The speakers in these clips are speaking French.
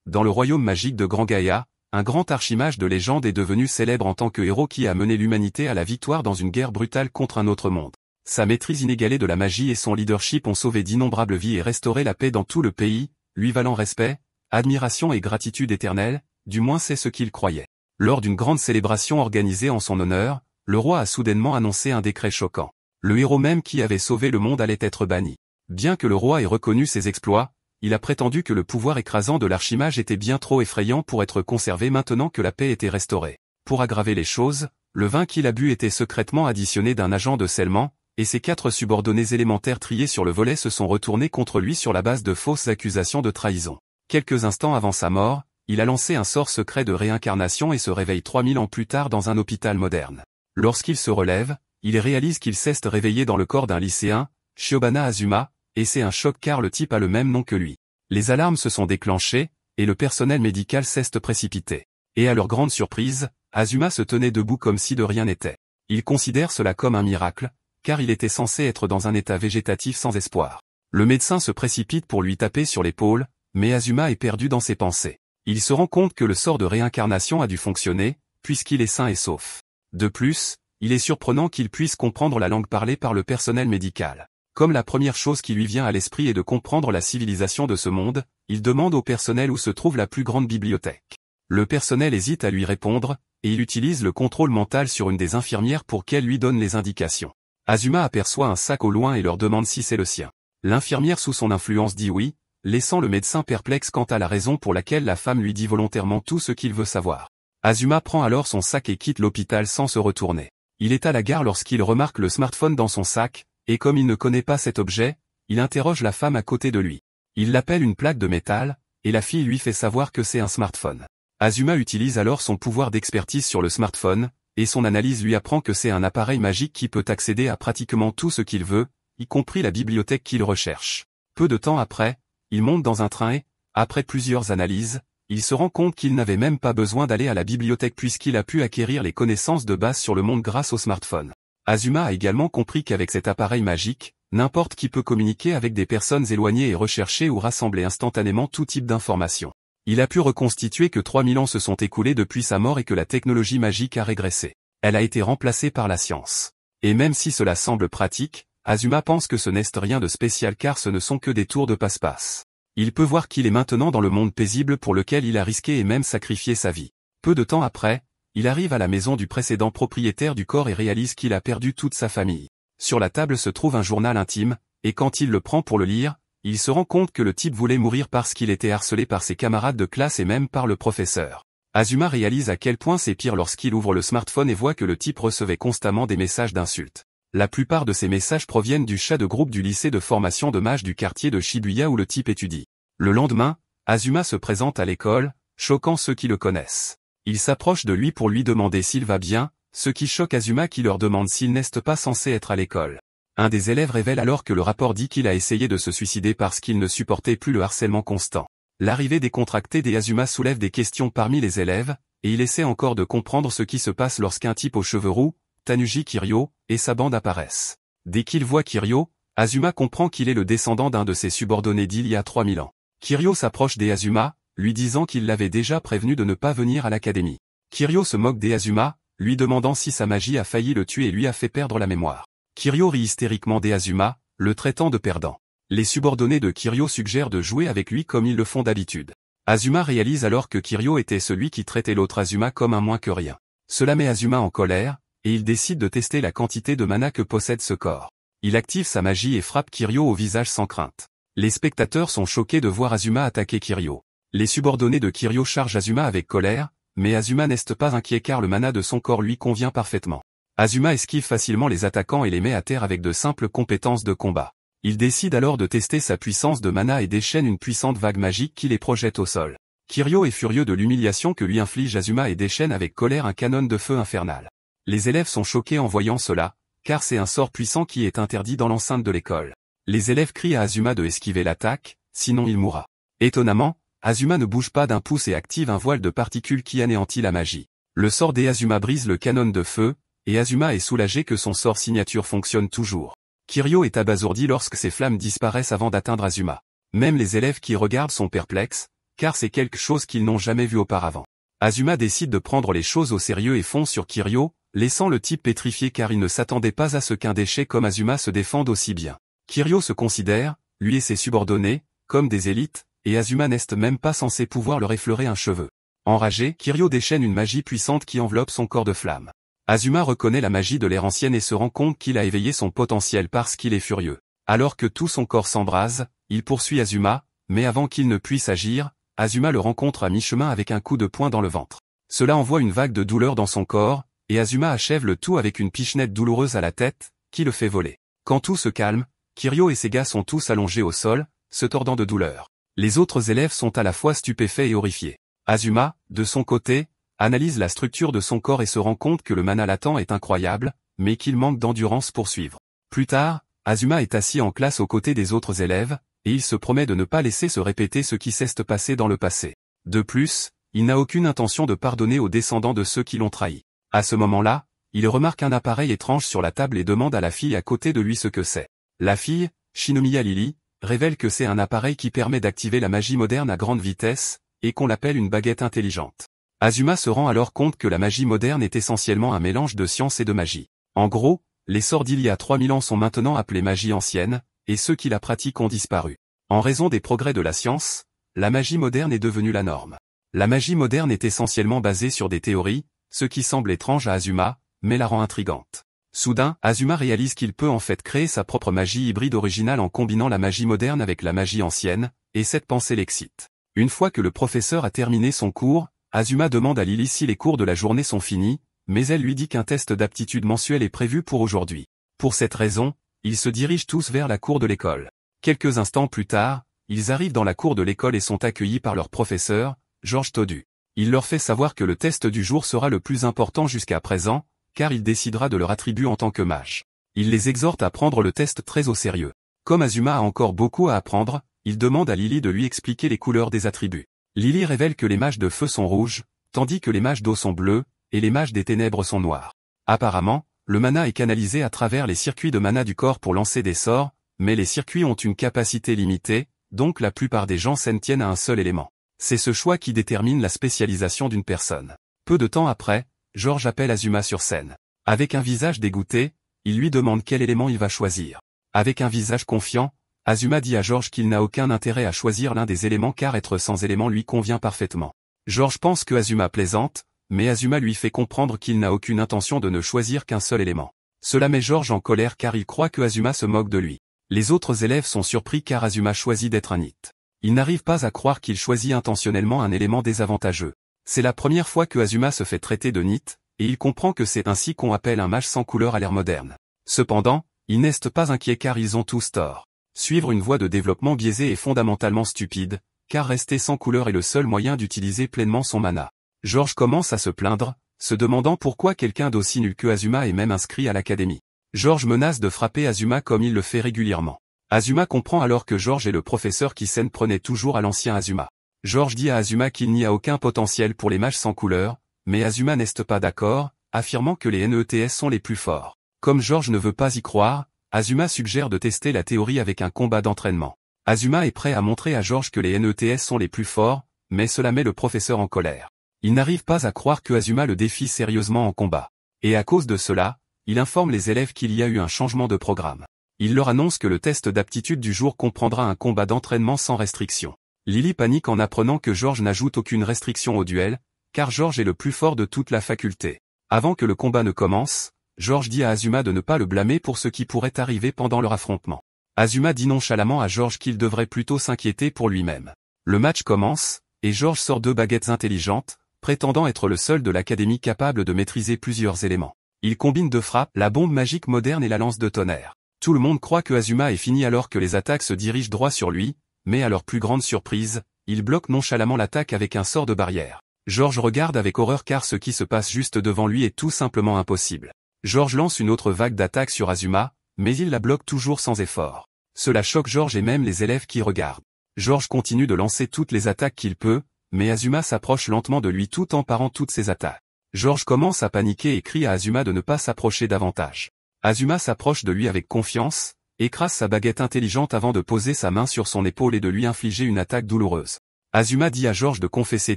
Dans le royaume magique de Grand Gaïa, un grand archimage de légende est devenu célèbre en tant que héros qui a mené l'humanité à la victoire dans une guerre brutale contre un autre monde. Sa maîtrise inégalée de la magie et son leadership ont sauvé d'innombrables vies et restauré la paix dans tout le pays, lui valant respect, admiration et gratitude éternelle, du moins c'est ce qu'il croyait. Lors d'une grande célébration organisée en son honneur, le roi a soudainement annoncé un décret choquant. Le héros même qui avait sauvé le monde allait être banni. Bien que le roi ait reconnu ses exploits, il a prétendu que le pouvoir écrasant de l'archimage était bien trop effrayant pour être conservé maintenant que la paix était restaurée. Pour aggraver les choses, le vin qu'il a bu était secrètement additionné d'un agent de scellement, et ses 4 subordonnés élémentaires triés sur le volet se sont retournés contre lui sur la base de fausses accusations de trahison. Quelques instants avant sa mort, il a lancé un sort secret de réincarnation et se réveille 3000 ans plus tard dans un hôpital moderne. Lorsqu'il se relève, il réalise qu'il s'est réveillé dans le corps d'un lycéen, Shiobana Azuma, et c'est un choc car le type a le même nom que lui. Les alarmes se sont déclenchées, et le personnel médical s'est précipité. Et à leur grande surprise, Azuma se tenait debout comme si de rien n'était. Il considère cela comme un miracle, car il était censé être dans un état végétatif sans espoir. Le médecin se précipite pour lui taper sur l'épaule, mais Azuma est perdu dans ses pensées. Il se rend compte que le sort de réincarnation a dû fonctionner, puisqu'il est sain et sauf. De plus, il est surprenant qu'il puisse comprendre la langue parlée par le personnel médical. Comme la première chose qui lui vient à l'esprit est de comprendre la civilisation de ce monde, il demande au personnel où se trouve la plus grande bibliothèque. Le personnel hésite à lui répondre, et il utilise le contrôle mental sur une des infirmières pour qu'elle lui donne les indications. Azuma aperçoit un sac au loin et leur demande si c'est le sien. L'infirmière sous son influence dit oui, laissant le médecin perplexe quant à la raison pour laquelle la femme lui dit volontairement tout ce qu'il veut savoir. Azuma prend alors son sac et quitte l'hôpital sans se retourner. Il est à la gare lorsqu'il remarque le smartphone dans son sac, et comme il ne connaît pas cet objet, il interroge la femme à côté de lui. Il l'appelle une plaque de métal, et la fille lui fait savoir que c'est un smartphone. Azuma utilise alors son pouvoir d'expertise sur le smartphone, et son analyse lui apprend que c'est un appareil magique qui peut accéder à pratiquement tout ce qu'il veut, y compris la bibliothèque qu'il recherche. Peu de temps après, il monte dans un train et, après plusieurs analyses, il se rend compte qu'il n'avait même pas besoin d'aller à la bibliothèque puisqu'il a pu acquérir les connaissances de base sur le monde grâce au smartphone. Azuma a également compris qu'avec cet appareil magique, n'importe qui peut communiquer avec des personnes éloignées et rechercher ou rassembler instantanément tout type d'informations. Il a pu reconstituer que 3000 ans se sont écoulés depuis sa mort et que la technologie magique a régressé. Elle a été remplacée par la science. Et même si cela semble pratique, Azuma pense que ce n'est rien de spécial car ce ne sont que des tours de passe-passe. Il peut voir qu'il est maintenant dans le monde paisible pour lequel il a risqué et même sacrifié sa vie. Peu de temps après, il arrive à la maison du précédent propriétaire du corps et réalise qu'il a perdu toute sa famille. Sur la table se trouve un journal intime, et quand il le prend pour le lire, il se rend compte que le type voulait mourir parce qu'il était harcelé par ses camarades de classe et même par le professeur. Azuma réalise à quel point c'est pire lorsqu'il ouvre le smartphone et voit que le type recevait constamment des messages d'insultes. La plupart de ces messages proviennent du chat de groupe du lycée de formation de mages du quartier de Shibuya où le type étudie. Le lendemain, Azuma se présente à l'école, choquant ceux qui le connaissent. Il s'approche de lui pour lui demander s'il va bien, ce qui choque Azuma qui leur demande s'il n'est pas censé être à l'école. Un des élèves révèle alors que le rapport dit qu'il a essayé de se suicider parce qu'il ne supportait plus le harcèlement constant. L'arrivée décontractée d'Azuma soulève des questions parmi les élèves, et il essaie encore de comprendre ce qui se passe lorsqu'un type aux cheveux roux, Tanuji Kiryo, et sa bande apparaissent. Dès qu'il voit Kiryo, Azuma comprend qu'il est le descendant d'un de ses subordonnés d'il y a 3000 ans. Kiryo s'approche d'Azuma, lui disant qu'il l'avait déjà prévenu de ne pas venir à l'académie. Kiryo se moque d'Azuma, lui demandant si sa magie a failli le tuer et lui a fait perdre la mémoire. Kiryo rit hystériquement d'Azuma, le traitant de perdant. Les subordonnés de Kiryo suggèrent de jouer avec lui comme ils le font d'habitude. Azuma réalise alors que Kiryo était celui qui traitait l'autre Azuma comme un moins que rien. Cela met Azuma en colère, et il décide de tester la quantité de mana que possède ce corps. Il active sa magie et frappe Kiryo au visage sans crainte. Les spectateurs sont choqués de voir Azuma attaquer Kiryo. Les subordonnés de Kiryo chargent Azuma avec colère, mais Azuma n'est pas inquiet car le mana de son corps lui convient parfaitement. Azuma esquive facilement les attaquants et les met à terre avec de simples compétences de combat. Il décide alors de tester sa puissance de mana et déchaîne une puissante vague magique qui les projette au sol. Kiryo est furieux de l'humiliation que lui inflige Azuma et déchaîne avec colère un canon de feu infernal. Les élèves sont choqués en voyant cela, car c'est un sort puissant qui est interdit dans l'enceinte de l'école. Les élèves crient à Azuma de esquiver l'attaque, sinon il mourra. Étonnamment, Azuma ne bouge pas d'un pouce et active un voile de particules qui anéantit la magie. Le sort d'Azuma brise le canon de feu, et Azuma est soulagé que son sort signature fonctionne toujours. Kiryo est abasourdi lorsque ses flammes disparaissent avant d'atteindre Azuma. Même les élèves qui regardent sont perplexes, car c'est quelque chose qu'ils n'ont jamais vu auparavant. Azuma décide de prendre les choses au sérieux et fonce sur Kiryu, laissant le type pétrifié car il ne s'attendait pas à ce qu'un déchet comme Azuma se défende aussi bien. Kiryu se considère, lui et ses subordonnés, comme des élites, et Azuma n'est même pas censé pouvoir leur effleurer un cheveu. Enragé, Kiryu déchaîne une magie puissante qui enveloppe son corps de flamme. Azuma reconnaît la magie de l'ère ancienne et se rend compte qu'il a éveillé son potentiel parce qu'il est furieux. Alors que tout son corps s'embrase, il poursuit Azuma, mais avant qu'il ne puisse agir, Azuma le rencontre à mi-chemin avec un coup de poing dans le ventre. Cela envoie une vague de douleur dans son corps, et Azuma achève le tout avec une pichenette douloureuse à la tête, qui le fait voler. Quand tout se calme, Kiryu et ses gars sont tous allongés au sol, se tordant de douleur. Les autres élèves sont à la fois stupéfaits et horrifiés. Azuma, de son côté, analyse la structure de son corps et se rend compte que le mana latent est incroyable, mais qu'il manque d'endurance pour suivre. Plus tard, Azuma est assis en classe aux côtés des autres élèves, et il se promet de ne pas laisser se répéter ce qui s'est passé dans le passé. De plus, il n'a aucune intention de pardonner aux descendants de ceux qui l'ont trahi. À ce moment-là, il remarque un appareil étrange sur la table et demande à la fille à côté de lui ce que c'est. La fille, Shinomiya Lily, révèle que c'est un appareil qui permet d'activer la magie moderne à grande vitesse, et qu'on l'appelle une baguette intelligente. Azuma se rend alors compte que la magie moderne est essentiellement un mélange de science et de magie. En gros, les sorts d'il y a 3000 ans sont maintenant appelés magie ancienne, et ceux qui la pratiquent ont disparu. En raison des progrès de la science, la magie moderne est devenue la norme. La magie moderne est essentiellement basée sur des théories, ce qui semble étrange à Azuma, mais la rend intrigante. Soudain, Azuma réalise qu'il peut en fait créer sa propre magie hybride originale en combinant la magie moderne avec la magie ancienne, et cette pensée l'excite. Une fois que le professeur a terminé son cours, Azuma demande à Lily si les cours de la journée sont finis, mais elle lui dit qu'un test d'aptitude mensuel est prévu pour aujourd'hui. Pour cette raison, ils se dirigent tous vers la cour de l'école. Quelques instants plus tard, ils arrivent dans la cour de l'école et sont accueillis par leur professeur, George Todu. Il leur fait savoir que le test du jour sera le plus important jusqu'à présent, car il décidera de leur attribut en tant que mage. Il les exhorte à prendre le test très au sérieux. Comme Azuma a encore beaucoup à apprendre, il demande à Lily de lui expliquer les couleurs des attributs. Lily révèle que les mages de feu sont rouges, tandis que les mages d'eau sont bleus, et les mages des ténèbres sont noirs. Apparemment, le mana est canalisé à travers les circuits de mana du corps pour lancer des sorts, mais les circuits ont une capacité limitée, donc la plupart des gens s'en tiennent à un seul élément. C'est ce choix qui détermine la spécialisation d'une personne. Peu de temps après, George appelle Azuma sur scène. Avec un visage dégoûté, il lui demande quel élément il va choisir. Avec un visage confiant, Azuma dit à George qu'il n'a aucun intérêt à choisir l'un des éléments car être sans élément lui convient parfaitement. George pense que Azuma plaisante, mais Azuma lui fait comprendre qu'il n'a aucune intention de ne choisir qu'un seul élément. Cela met George en colère car il croit que Azuma se moque de lui. Les autres élèves sont surpris car Azuma choisit d'être un NEET. Ils n'arrivent pas à croire qu'il choisit intentionnellement un élément désavantageux. C'est la première fois que Azuma se fait traiter de NEET, et il comprend que c'est ainsi qu'on appelle un mage sans couleur à l'ère moderne. Cependant, ils n'est pas inquiets car ils ont tous tort. Suivre une voie de développement biaisée est fondamentalement stupide, car rester sans couleur est le seul moyen d'utiliser pleinement son mana. George commence à se plaindre, se demandant pourquoi quelqu'un d'aussi nul que Azuma est même inscrit à l'académie. George menace de frapper Azuma comme il le fait régulièrement. Azuma comprend alors que George est le professeur qui s'en prenait toujours à l'ancien Azuma. George dit à Azuma qu'il n'y a aucun potentiel pour les mages sans couleur, mais Azuma n'est pas d'accord, affirmant que les NETS sont les plus forts. Comme George ne veut pas y croire, Azuma suggère de tester la théorie avec un combat d'entraînement. Azuma est prêt à montrer à George que les NETS sont les plus forts, mais cela met le professeur en colère. Il n'arrive pas à croire que Azuma le défie sérieusement en combat. Et à cause de cela, il informe les élèves qu'il y a eu un changement de programme. Il leur annonce que le test d'aptitude du jour comprendra un combat d'entraînement sans restriction. Lily panique en apprenant que George n'ajoute aucune restriction au duel, car George est le plus fort de toute la faculté. Avant que le combat ne commence, George dit à Azuma de ne pas le blâmer pour ce qui pourrait arriver pendant leur affrontement. Azuma dit nonchalamment à George qu'il devrait plutôt s'inquiéter pour lui-même. Le match commence, et George sort 2 baguettes intelligentes, prétendant être le seul de l'académie capable de maîtriser plusieurs éléments. Il combine 2 frappes, la bombe magique moderne et la lance de tonnerre. Tout le monde croit que Azuma est fini alors que les attaques se dirigent droit sur lui, mais à leur plus grande surprise, il bloque nonchalamment l'attaque avec un sort de barrière. George regarde avec horreur car ce qui se passe juste devant lui est tout simplement impossible. George lance une autre vague d'attaque sur Azuma, mais il la bloque toujours sans effort. Cela choque George et même les élèves qui regardent. George continue de lancer toutes les attaques qu'il peut, mais Azuma s'approche lentement de lui tout en parant toutes ses attaques. George commence à paniquer et crie à Azuma de ne pas s'approcher davantage. Azuma s'approche de lui avec confiance, écrase sa baguette intelligente avant de poser sa main sur son épaule et de lui infliger une attaque douloureuse. Azuma dit à Georges de confesser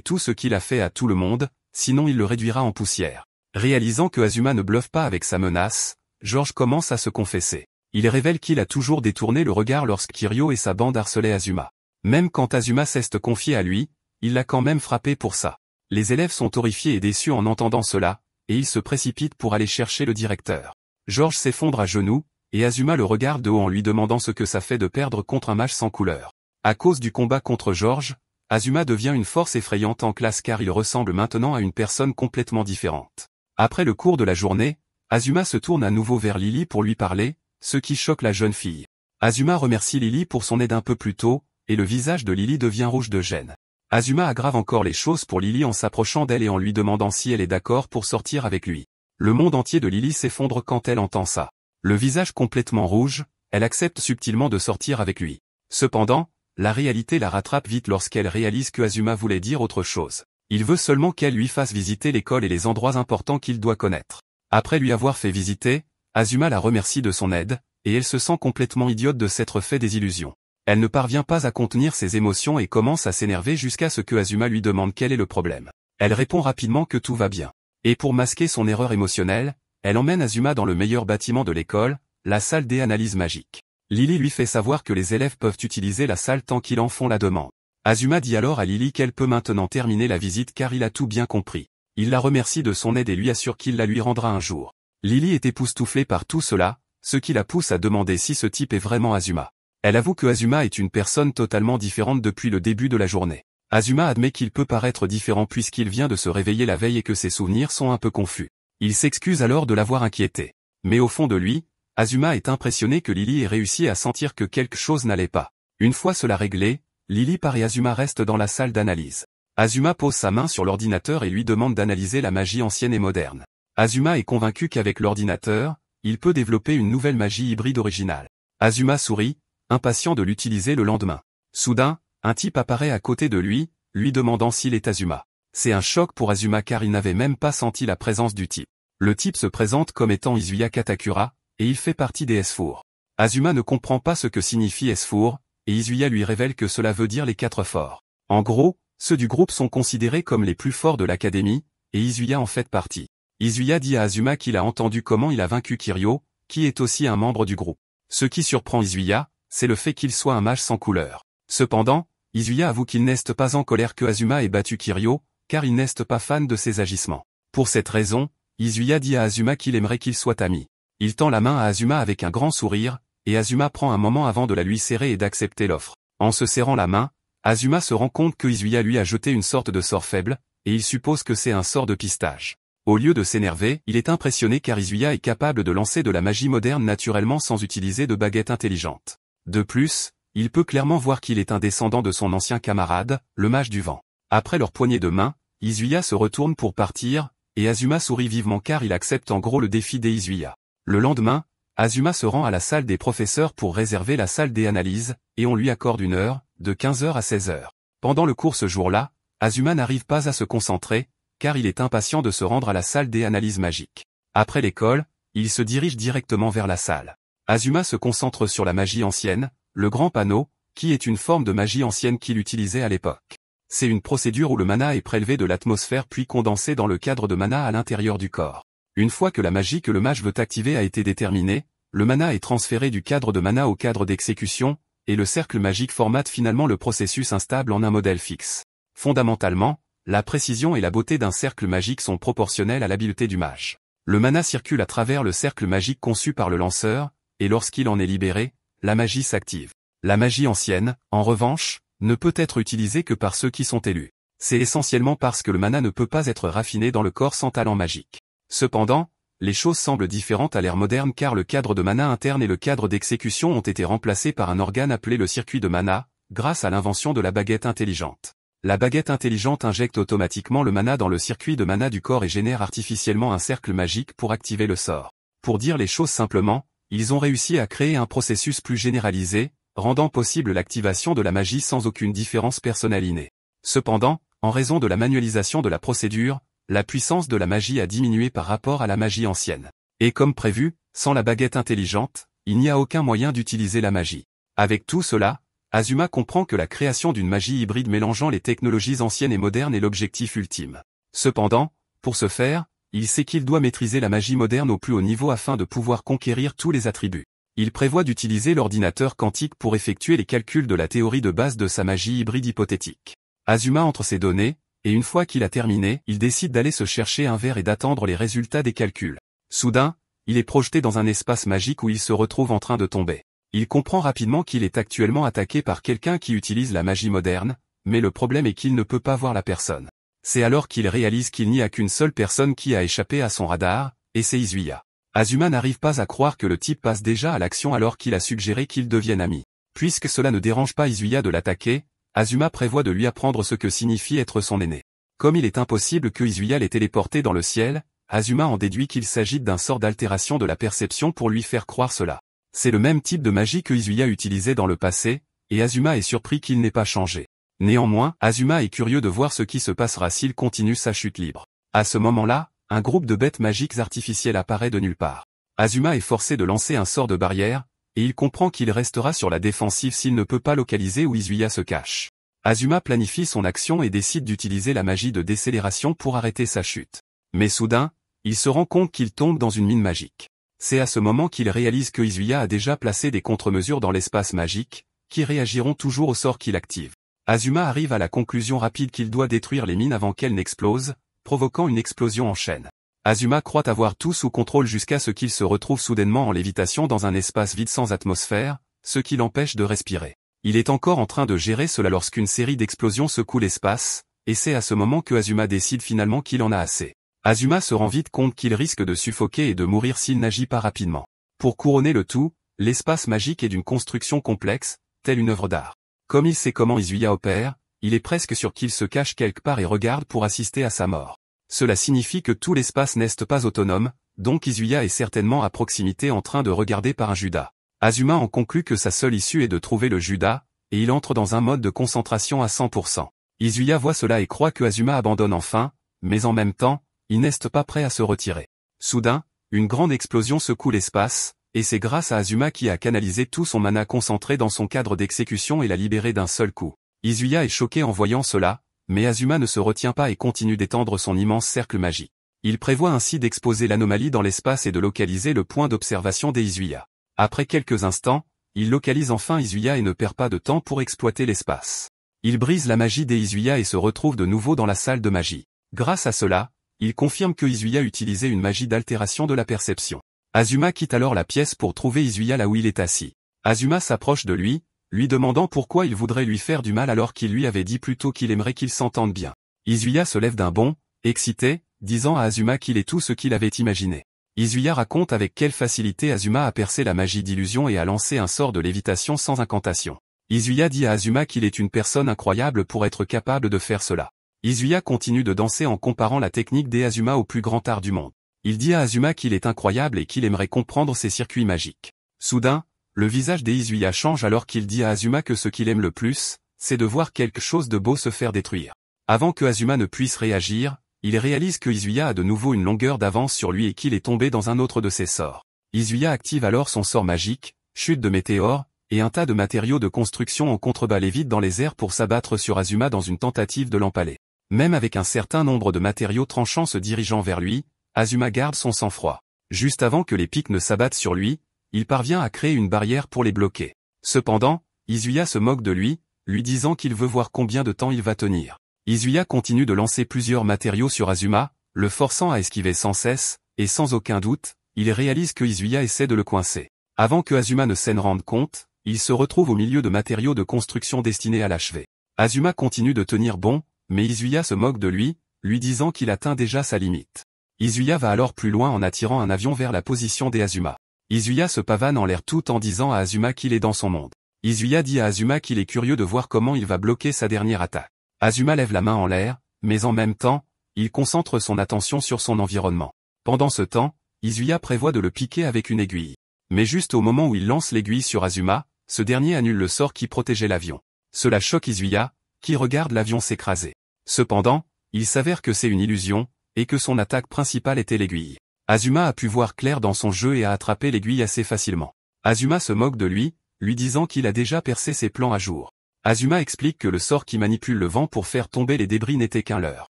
tout ce qu'il a fait à tout le monde, sinon il le réduira en poussière. Réalisant que Azuma ne bluffe pas avec sa menace, Georges commence à se confesser. Il révèle qu'il a toujours détourné le regard lorsque Kiryu et sa bande harcelaient Azuma. Même quand Azuma cesse de confier à lui, il l'a quand même frappé pour ça. Les élèves sont horrifiés et déçus en entendant cela, et ils se précipitent pour aller chercher le directeur. Georges s'effondre à genoux, et Azuma le regarde de haut en lui demandant ce que ça fait de perdre contre un mage sans couleur. À cause du combat contre Georges, Azuma devient une force effrayante en classe car il ressemble maintenant à une personne complètement différente. Après le cours de la journée, Azuma se tourne à nouveau vers Lily pour lui parler, ce qui choque la jeune fille. Azuma remercie Lily pour son aide un peu plus tôt, et le visage de Lily devient rouge de gêne. Azuma aggrave encore les choses pour Lily en s'approchant d'elle et en lui demandant si elle est d'accord pour sortir avec lui. Le monde entier de Lily s'effondre quand elle entend ça. Le visage complètement rouge, elle accepte subtilement de sortir avec lui. Cependant, la réalité la rattrape vite lorsqu'elle réalise que Azuma voulait dire autre chose. Il veut seulement qu'elle lui fasse visiter l'école et les endroits importants qu'il doit connaître. Après lui avoir fait visiter, Azuma la remercie de son aide, et elle se sent complètement idiote de s'être fait des illusions. Elle ne parvient pas à contenir ses émotions et commence à s'énerver jusqu'à ce que Azuma lui demande quel est le problème. Elle répond rapidement que tout va bien. Et pour masquer son erreur émotionnelle, elle emmène Azuma dans le meilleur bâtiment de l'école, la salle des analyses magiques. Lily lui fait savoir que les élèves peuvent utiliser la salle tant qu'ils en font la demande. Azuma dit alors à Lily qu'elle peut maintenant terminer la visite car il a tout bien compris. Il la remercie de son aide et lui assure qu'il la lui rendra un jour. Lily est époustouflée par tout cela, ce qui la pousse à demander si ce type est vraiment Azuma. Elle avoue que Azuma est une personne totalement différente depuis le début de la journée. Azuma admet qu'il peut paraître différent puisqu'il vient de se réveiller la veille et que ses souvenirs sont un peu confus. Il s'excuse alors de l'avoir inquiété. Mais au fond de lui, Azuma est impressionné que Lily ait réussi à sentir que quelque chose n'allait pas. Une fois cela réglé, Lily part et Azuma reste dans la salle d'analyse. Azuma pose sa main sur l'ordinateur et lui demande d'analyser la magie ancienne et moderne. Azuma est convaincu qu'avec l'ordinateur, il peut développer une nouvelle magie hybride originale. Azuma sourit, impatient de l'utiliser le lendemain. Soudain, un type apparaît à côté de lui, lui demandant s'il est Azuma. C'est un choc pour Azuma car il n'avait même pas senti la présence du type. Le type se présente comme étant Izuya Katakura, et il fait partie des S-Four. Azuma ne comprend pas ce que signifie S-Four, et Izuya lui révèle que cela veut dire les 4 forts. En gros, ceux du groupe sont considérés comme les plus forts de l'académie, et Izuya en fait partie. Izuya dit à Azuma qu'il a entendu comment il a vaincu Kiryu, qui est aussi un membre du groupe. Ce qui surprend Izuya, c'est le fait qu'il soit un mage sans couleur. Cependant, Izuya avoue qu'il n'est pas en colère que Azuma ait battu Kiryu, car il n'est pas fan de ses agissements. Pour cette raison, Izuya dit à Azuma qu'il aimerait qu'ils soient amis. Il tend la main à Azuma avec un grand sourire, et Azuma prend un moment avant de la lui serrer et d'accepter l'offre. En se serrant la main, Azuma se rend compte que Izuya lui a jeté une sorte de sort faible, et il suppose que c'est un sort de pistage. Au lieu de s'énerver, il est impressionné car Izuya est capable de lancer de la magie moderne naturellement sans utiliser de baguette intelligente. De plus, il peut clairement voir qu'il est un descendant de son ancien camarade, le mage du vent. Après leur poignée de main, Izuya se retourne pour partir, et Azuma sourit vivement car il accepte en gros le défi des Izuya. Le lendemain, Azuma se rend à la salle des professeurs pour réserver la salle des analyses, et on lui accorde une heure, de 15h à 16h. Pendant le cours ce jour-là, Azuma n'arrive pas à se concentrer, car il est impatient de se rendre à la salle des analyses magiques. Après l'école, il se dirige directement vers la salle. Azuma se concentre sur la magie ancienne, le grand panneau, qui est une forme de magie ancienne qu'il utilisait à l'époque. C'est une procédure où le mana est prélevé de l'atmosphère puis condensé dans le cadre de mana à l'intérieur du corps. Une fois que la magie que le mage veut activer a été déterminée, le mana est transféré du cadre de mana au cadre d'exécution, et le cercle magique formate finalement le processus instable en un modèle fixe. Fondamentalement, la précision et la beauté d'un cercle magique sont proportionnelles à l'habileté du mage. Le mana circule à travers le cercle magique conçu par le lanceur, et lorsqu'il en est libéré, la magie s'active. La magie ancienne, en revanche, ne peut être utilisée que par ceux qui sont élus. C'est essentiellement parce que le mana ne peut pas être raffiné dans le corps sans talent magique. Cependant, les choses semblent différentes à l'ère moderne car le cadre de mana interne et le cadre d'exécution ont été remplacés par un organe appelé le circuit de mana, grâce à l'invention de la baguette intelligente. La baguette intelligente injecte automatiquement le mana dans le circuit de mana du corps et génère artificiellement un cercle magique pour activer le sort. Pour dire les choses simplement, ils ont réussi à créer un processus plus généralisé, rendant possible l'activation de la magie sans aucune différence personnelle innée. Cependant, en raison de la manualisation de la procédure, la puissance de la magie a diminué par rapport à la magie ancienne. Et comme prévu, sans la baguette intelligente, il n'y a aucun moyen d'utiliser la magie. Avec tout cela, Azuma comprend que la création d'une magie hybride mélangeant les technologies anciennes et modernes est l'objectif ultime. Cependant, pour ce faire, il sait qu'il doit maîtriser la magie moderne au plus haut niveau afin de pouvoir conquérir tous les attributs. Il prévoit d'utiliser l'ordinateur quantique pour effectuer les calculs de la théorie de base de sa magie hybride hypothétique. Azuma entre ses données, et une fois qu'il a terminé, il décide d'aller se chercher un verre et d'attendre les résultats des calculs. Soudain, il est projeté dans un espace magique où il se retrouve en train de tomber. Il comprend rapidement qu'il est actuellement attaqué par quelqu'un qui utilise la magie moderne, mais le problème est qu'il ne peut pas voir la personne. C'est alors qu'il réalise qu'il n'y a qu'une seule personne qui a échappé à son radar, et c'est Izuya. Azuma n'arrive pas à croire que le type passe déjà à l'action alors qu'il a suggéré qu'ils deviennent amis. Puisque cela ne dérange pas Izuya de l'attaquer, Azuma prévoit de lui apprendre ce que signifie être son aîné. Comme il est impossible que Izuya l'ait téléporté dans le ciel, Azuma en déduit qu'il s'agit d'un sort d'altération de la perception pour lui faire croire cela. C'est le même type de magie que Izuya utilisait dans le passé, et Azuma est surpris qu'il n'ait pas changé. Néanmoins, Azuma est curieux de voir ce qui se passera s'il continue sa chute libre. À ce moment-là, un groupe de bêtes magiques artificielles apparaît de nulle part. Azuma est forcé de lancer un sort de barrière, et il comprend qu'il restera sur la défensive s'il ne peut pas localiser où Izuya se cache. Azuma planifie son action et décide d'utiliser la magie de décélération pour arrêter sa chute. Mais soudain, il se rend compte qu'il tombe dans une mine magique. C'est à ce moment qu'il réalise que Izuya a déjà placé des contre-mesures dans l'espace magique, qui réagiront toujours au sort qu'il active. Azuma arrive à la conclusion rapide qu'il doit détruire les mines avant qu'elles n'explosent, provoquant une explosion en chaîne. Azuma croit avoir tout sous contrôle jusqu'à ce qu'il se retrouve soudainement en lévitation dans un espace vide sans atmosphère, ce qui l'empêche de respirer. Il est encore en train de gérer cela lorsqu'une série d'explosions secoue l'espace, et c'est à ce moment que Azuma décide finalement qu'il en a assez. Azuma se rend vite compte qu'il risque de suffoquer et de mourir s'il n'agit pas rapidement. Pour couronner le tout, l'espace magique est d'une construction complexe, telle une œuvre d'art. Comme il sait comment Izuya opère, il est presque sûr qu'il se cache quelque part et regarde pour assister à sa mort. Cela signifie que tout l'espace n'est pas autonome, donc Izuya est certainement à proximité en train de regarder par un Judas. Azuma en conclut que sa seule issue est de trouver le Judas, et il entre dans un mode de concentration à 100%. Izuya voit cela et croit que Azuma abandonne enfin, mais en même temps, il n'est pas prêt à se retirer. Soudain, une grande explosion secoue l'espace, et c'est grâce à Azuma qui a canalisé tout son mana concentré dans son cadre d'exécution et l'a libéré d'un seul coup. Izuya est choqué en voyant cela, mais Azuma ne se retient pas et continue d'étendre son immense cercle magique. Il prévoit ainsi d'exposer l'anomalie dans l'espace et de localiser le point d'observation des Izuya. Après quelques instants, il localise enfin Izuya et ne perd pas de temps pour exploiter l'espace. Il brise la magie des Izuya et se retrouve de nouveau dans la salle de magie. Grâce à cela, il confirme que Izuya utilisait une magie d'altération de la perception. Azuma quitte alors la pièce pour trouver Izuya là où il est assis. Azuma s'approche de lui demandant pourquoi il voudrait lui faire du mal alors qu'il lui avait dit plus tôt qu'il aimerait qu'ils s'entendent bien. Izuya se lève d'un bond, excité, disant à Azuma qu'il est tout ce qu'il avait imaginé. Izuya raconte avec quelle facilité Azuma a percé la magie d'illusion et a lancé un sort de lévitation sans incantation. Izuya dit à Azuma qu'il est une personne incroyable pour être capable de faire cela. Izuya continue de danser en comparant la technique des Azuma au plus grand art du monde. Il dit à Azuma qu'il est incroyable et qu'il aimerait comprendre ses circuits magiques. Soudain, le visage des Izuya change alors qu'il dit à Azuma que ce qu'il aime le plus, c'est de voir quelque chose de beau se faire détruire. Avant que Azuma ne puisse réagir, il réalise que Izuya a de nouveau une longueur d'avance sur lui et qu'il est tombé dans un autre de ses sorts. Izuya active alors son sort magique, chute de météores, et un tas de matériaux de construction en contrebalai vite dans les airs pour s'abattre sur Azuma dans une tentative de l'empaler. Même avec un certain nombre de matériaux tranchants se dirigeant vers lui, Azuma garde son sang-froid. Juste avant que les pics ne s'abattent sur lui, il parvient à créer une barrière pour les bloquer. Cependant, Izuya se moque de lui disant qu'il veut voir combien de temps il va tenir. Izuya continue de lancer plusieurs matériaux sur Azuma, le forçant à esquiver sans cesse, et sans aucun doute, il réalise que Izuya essaie de le coincer. Avant que Azuma ne s'en rende compte, il se retrouve au milieu de matériaux de construction destinés à l'achever. Azuma continue de tenir bon, mais Izuya se moque de lui disant qu'il atteint déjà sa limite. Izuya va alors plus loin en attirant un avion vers la position des Azuma. Izuya se pavane en l'air tout en disant à Azuma qu'il est dans son monde. Izuya dit à Azuma qu'il est curieux de voir comment il va bloquer sa dernière attaque. Azuma lève la main en l'air, mais en même temps, il concentre son attention sur son environnement. Pendant ce temps, Izuya prévoit de le piquer avec une aiguille. Mais juste au moment où il lance l'aiguille sur Azuma, ce dernier annule le sort qui protégeait l'avion. Cela choque Izuya, qui regarde l'avion s'écraser. Cependant, il s'avère que c'est une illusion, et que son attaque principale était l'aiguille. Azuma a pu voir clair dans son jeu et a attrapé l'aiguille assez facilement. Azuma se moque de lui lui disant qu'il a déjà percé ses plans à jour. Azuma explique que le sort qui manipule le vent pour faire tomber les débris n'était qu'un leurre.